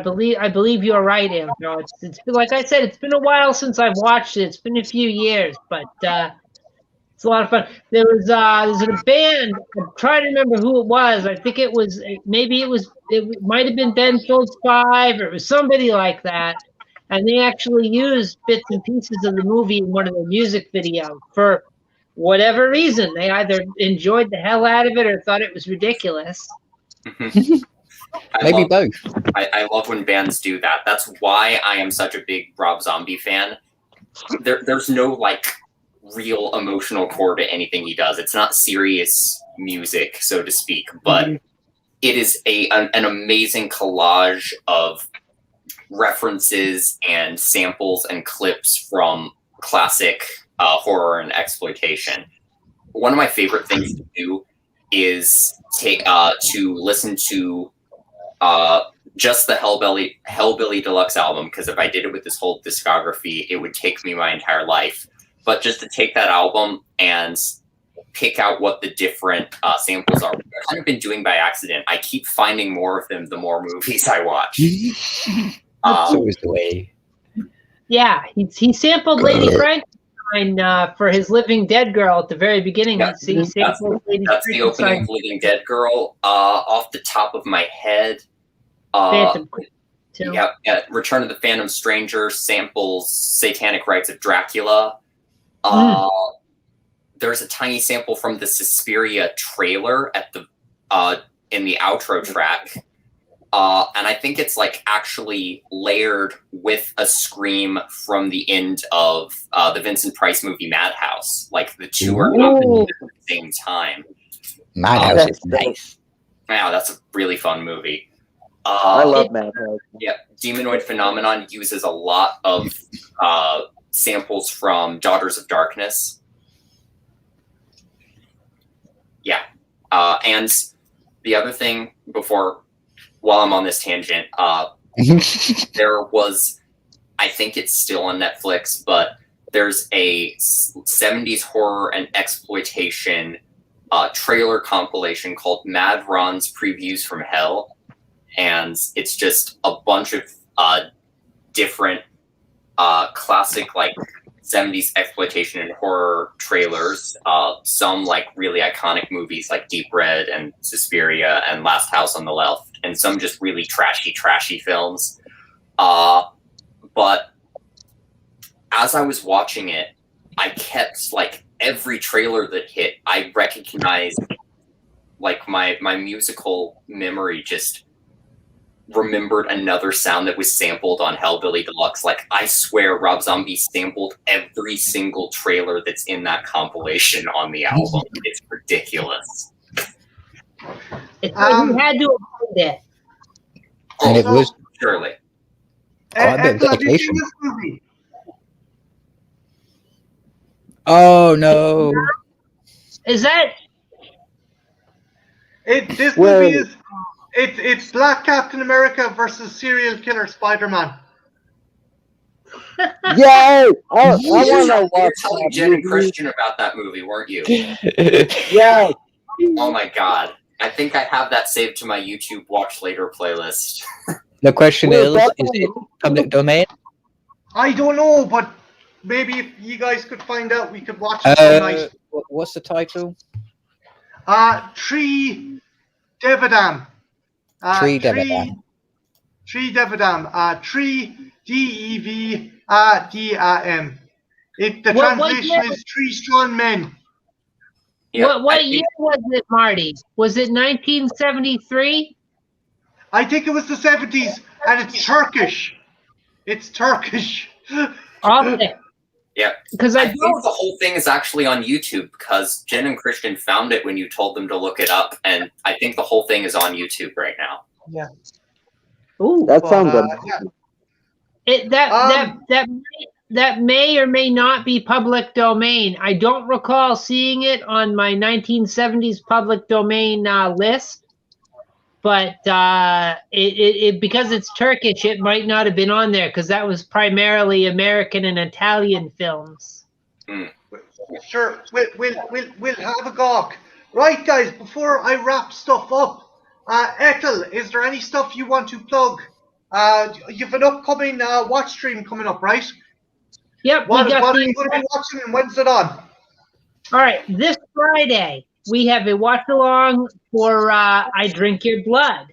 believe you're right, Andrew. It's like I said, it's been a while since I've watched it. It's been a few years, but it's a lot of fun. There's a band. I'm trying to remember who it was. I think it might have been Ben Folds 5, or it was somebody like that. And they actually used bits and pieces of the movie in one of their music videos for whatever reason. They either enjoyed the hell out of it or thought it was ridiculous. Maybe both. I love when bands do that. That's why I am such a big Rob Zombie fan. There's no like real emotional core to anything he does. It's not serious music, so to speak, but it is an amazing collage of references and samples and clips from classic horror and exploitation. One of my favorite things to do is to listen to just the Hellbilly Deluxe album, because if I did it with this whole discography, it would take me my entire life. but just to take that album and pick out what the different samples are. I've kind of been doing by accident. I keep finding more of them the more movies I watch. That's always the way. Yeah, he sampled Lady Frankenstein for his Living Dead Girl at the very beginning. Yeah, He sampled Lady that's the opening of Living Dead Girl. Off the top of my head, Phantom. yeah, Return of the Phantom Stranger samples Satanic Rites of Dracula. There's a tiny sample from the Suspiria trailer at the in the outro track. And I think it's like actually layered with a scream from the end of the Vincent Price movie Madhouse. Like the two are happening at the same time. Madhouse is nice. Wow, that's a really fun movie. I love Madhouse. Yeah, Demonoid Phenomenon uses a lot of samples from Daughters of Darkness. Yeah, and the other thing while I'm on this tangent, there was, I think it's still on Netflix, but there's a 70s horror and exploitation trailer compilation called Mad Ron's Previews from Hell. And it's just a bunch of different classic, like, 70s exploitation and horror trailers. Some, like, really iconic movies like Deep Red and Suspiria and Last House on the Left. And some just really trashy films. But as I was watching it, I kept, like, every trailer that hit, I recognized, like, my musical memory just remembered another sound that was sampled on Hellbilly Deluxe. Like, I swear Rob Zombie sampled every single trailer that's in that compilation on the album. It's ridiculous. You had to avoid it. And it was surely. quite a bit of Ethel, have you dedication. seen this movie? Oh no! Is that? This movie is it's Black Captain America versus serial killer Spider-Man. Yay! I want to You were watch telling that Jen and movie. Christian about that movie, weren't you? Yeah. Oh my god. I think I have that saved to my YouTube Watch Later playlist. The question Well, is it public domain? I don't know, but maybe if you guys could find out, we could watch it tonight. What's the title? Tree Devadam. Tree Devadam. Tree Devadam. Tree Devadam. The translation is Three Strong Men. Yeah, What year was it, Marty? Was it 1973? I think it was the 70s, and it's Turkish. It's Turkish. Okay. Yeah. Because I think the whole thing is actually on YouTube because Jen and Christian found it when you told them to look it up, and I think the whole thing is on YouTube right now. Yeah. Ooh, That sounds good. Yeah. That may or may not be public domain. I don't recall seeing it on my 1970s public domain list, but it because it's Turkish, it might not have been on there because that was primarily American and Italian films. Sure, we'll have a gawk. Right, guys, before I wrap stuff up, Ethel, is there any stuff you want to plug? You've an upcoming watch stream coming up, right? Yep. What are you going to be watching and when's it on? All right, this Friday we have a watch along for I Drink Your Blood.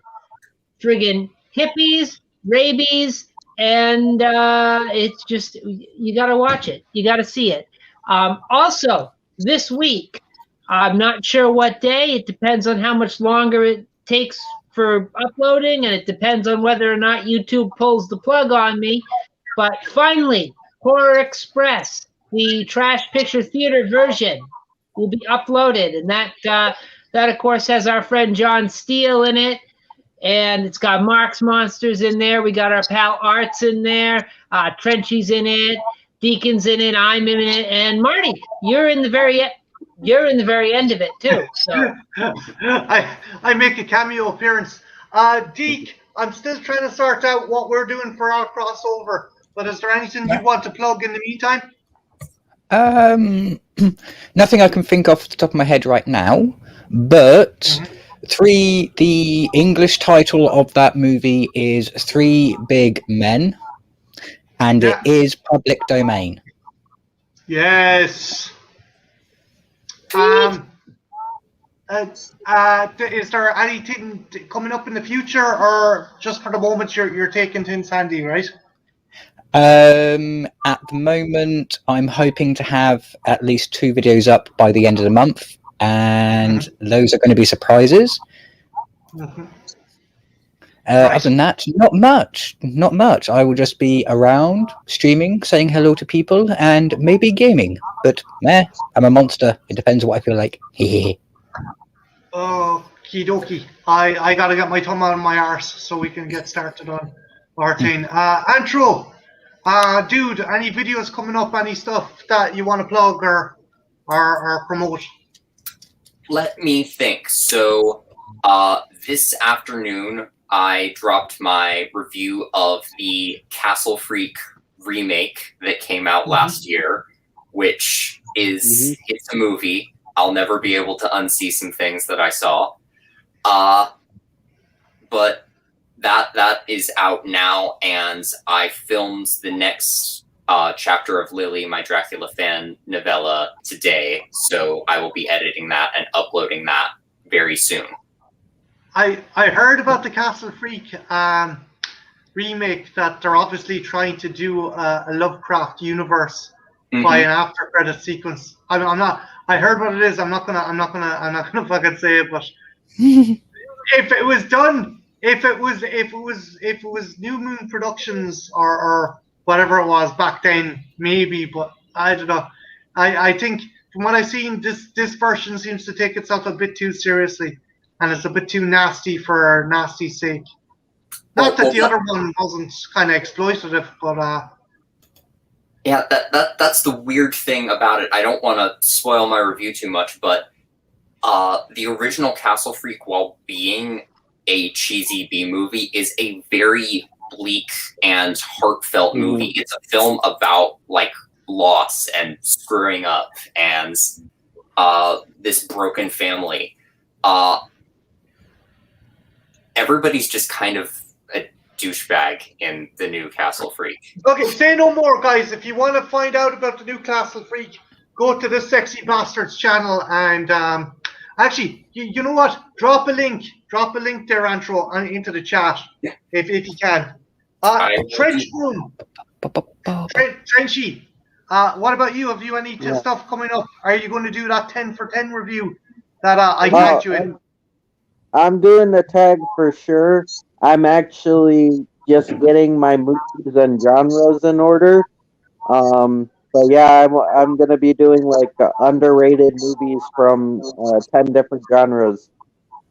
Friggin' hippies, rabies, and it's just, you got to watch it. You got to see it. Also, this week, I'm not sure what day. It depends on how much longer it takes for uploading, and it depends on whether or not YouTube pulls the plug on me. But finally, Horror Express, the Trash Picture Theater version, will be uploaded, and that of course has our friend John Steele in it, and it's got Mark's Monsters in there. We got our pal Arts in there, Trenchy's in it, Deacon's in it, I'm in it, and Marty, you're in the very end of it too. So I make a cameo appearance. Deke, I'm still trying to sort out what we're doing for our crossover. But is there anything you want to plug in the meantime? Nothing I can think off the top of my head right now, but the English title of that movie is Three Big Men, and it is public domain. Yes. Is there anything coming up in the future, or just for the moment you're taking Tin Sandy, right? At the moment, I'm hoping to have at least 2 videos up by the end of the month, and those are going to be surprises. Other than that, not much. I will just be around, streaming, saying hello to people, and maybe gaming. But I'm a monster. It depends on what I feel like. Okie dokie. I gotta get my thumb out of my arse so we can get started on our thing. Antro, dude, any videos coming up, any stuff that you want to plug or promote? Let me think. So, this afternoon, I dropped my review of the Castle Freak remake that came out last year, which is it's a movie. I'll never be able to unsee some things that I saw. But that is out now, and I filmed the next chapter of Lily, my Dracula fan novella, today. So I will be editing that and uploading that very soon. I heard about the Castle Freak remake, that they're obviously trying to do a Lovecraft universe by an after credit sequence. I'm not. I heard what it is. I'm not gonna fucking say it. But if it was done, if it was New Moon Productions or whatever it was back then, maybe. But I don't know. I think from what I've seen, this version seems to take itself a bit too seriously, and it's a bit too nasty for nasty's sake. Not that the other one wasn't kind of exploitative, but yeah, that's the weird thing about it. I don't want to spoil my review too much, but the original Castle Freak, while being a cheesy B movie, is a very bleak and heartfelt movie. It's a film about like loss and screwing up and this broken family. Everybody's just kind of a douchebag in the new Castle Freak. Okay, say no more, guys. If you want to find out about the new Castle Freak, go to this Sexy Bastards channel, and actually, you know what? Drop a link there, Antro, into the chat if you can. Trench Room, Trenchy. What about you? Have you any stuff coming up? Are you going to do that 10 for 10 review that I tagged you in? I'm doing the tag for sure. I'm actually just getting my movies and genres in order. But yeah, I'm gonna be doing like underrated movies from 10 different genres,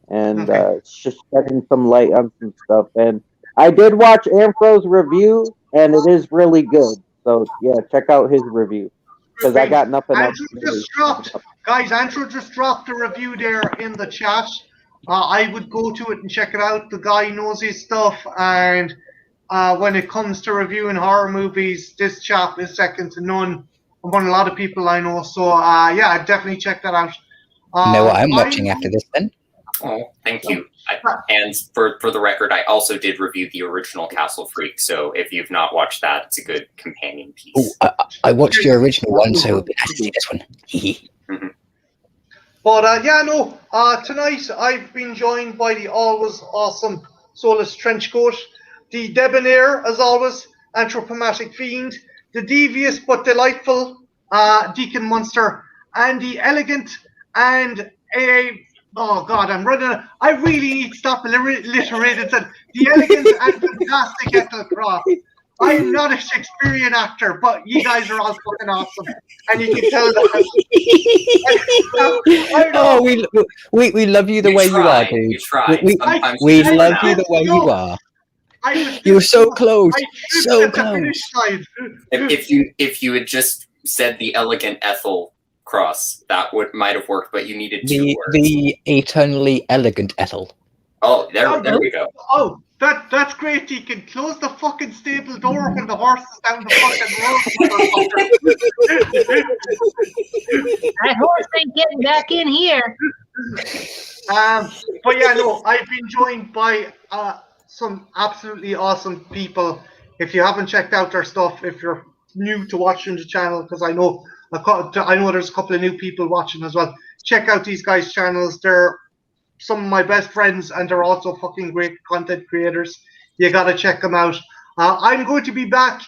and just shedding some light on some stuff. And I did watch Anfro's review, and it is really good. So yeah, check out his review, because I got nothing else. Andrew just dropped a review there in the chat. I would go to it and check it out. The guy knows his stuff, and when it comes to reviewing horror movies, this chap is second to none among a lot of people I know. So yeah, I'd definitely check that out. You know what I'm watching after this then? Oh, thank you. And for the record, I also did review the original Castle Freak, so if you've not watched that, it's a good companion piece. Oh, I watched the original one, so it'd be nice to see this one. But yeah, no, tonight I've been joined by the always awesome Solus Trenchcoat, the debonair, as always, anthropomatic fiend, the devious but delightful Deacon Munster, and the elegant and oh god, I'm running. I really need to stop alliterating. The elegant and fantastic Ethel Croft. I'm not a Shakespearean actor, but you guys are all fucking awesome, and you can tell that. We love you the way you are, dude. You try. We love you the way you are. You were so close, so close. If you had just said the elegant Ethel Cross, that might have worked, but you needed two words. The eternally elegant Ethel. Oh, there we go. Oh, that's great. You can close the fucking stable door when the horse is down the fucking road. That horse ain't getting back in here. But yeah, no, I've been joined by some absolutely awesome people. If you haven't checked out their stuff, if you're new to watching the channel, because I know there's a couple of new people watching as well. Check out these guys' channels. They're some of my best friends, and they're also fucking great content creators. You gotta check them out. I'm going to be back.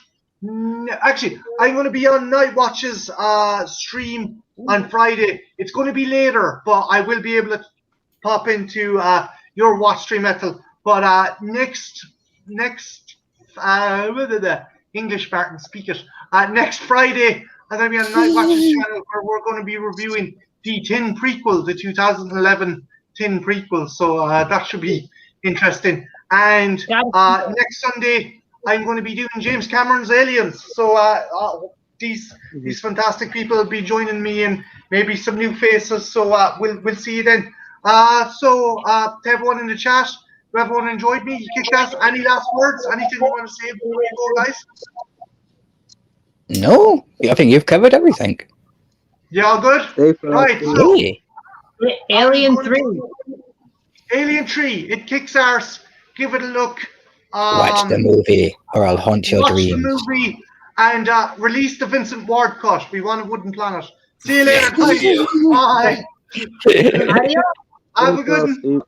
Actually, I'm going to be on Night Watch's stream on Friday. It's going to be later, but I will be able to pop into your watch stream metal. But next English Martin, speak it. Next Friday, I'm going to be on Night Watch's channel where we're going to be reviewing the Tin prequel, the 2011 Tin prequel. So that should be interesting. And next Sunday, I'm going to be doing James Cameron's Aliens. So these fantastic people will be joining me, and maybe some new faces. So we'll see you then. So to everyone in the chat, who everyone enjoyed me, you kicked ass. Any last words? Anything you want to say before you go, guys? No, I think you've covered everything. Yeah, all good. Right. So, Alien3. Alien3. It kicks arse. Give it a look. Watch the movie, or I'll haunt your dreams. Watch the movie and release the Vincent Ward cut. We want a wooden planet. See you later, guys. Bye. Adios. Have a good one.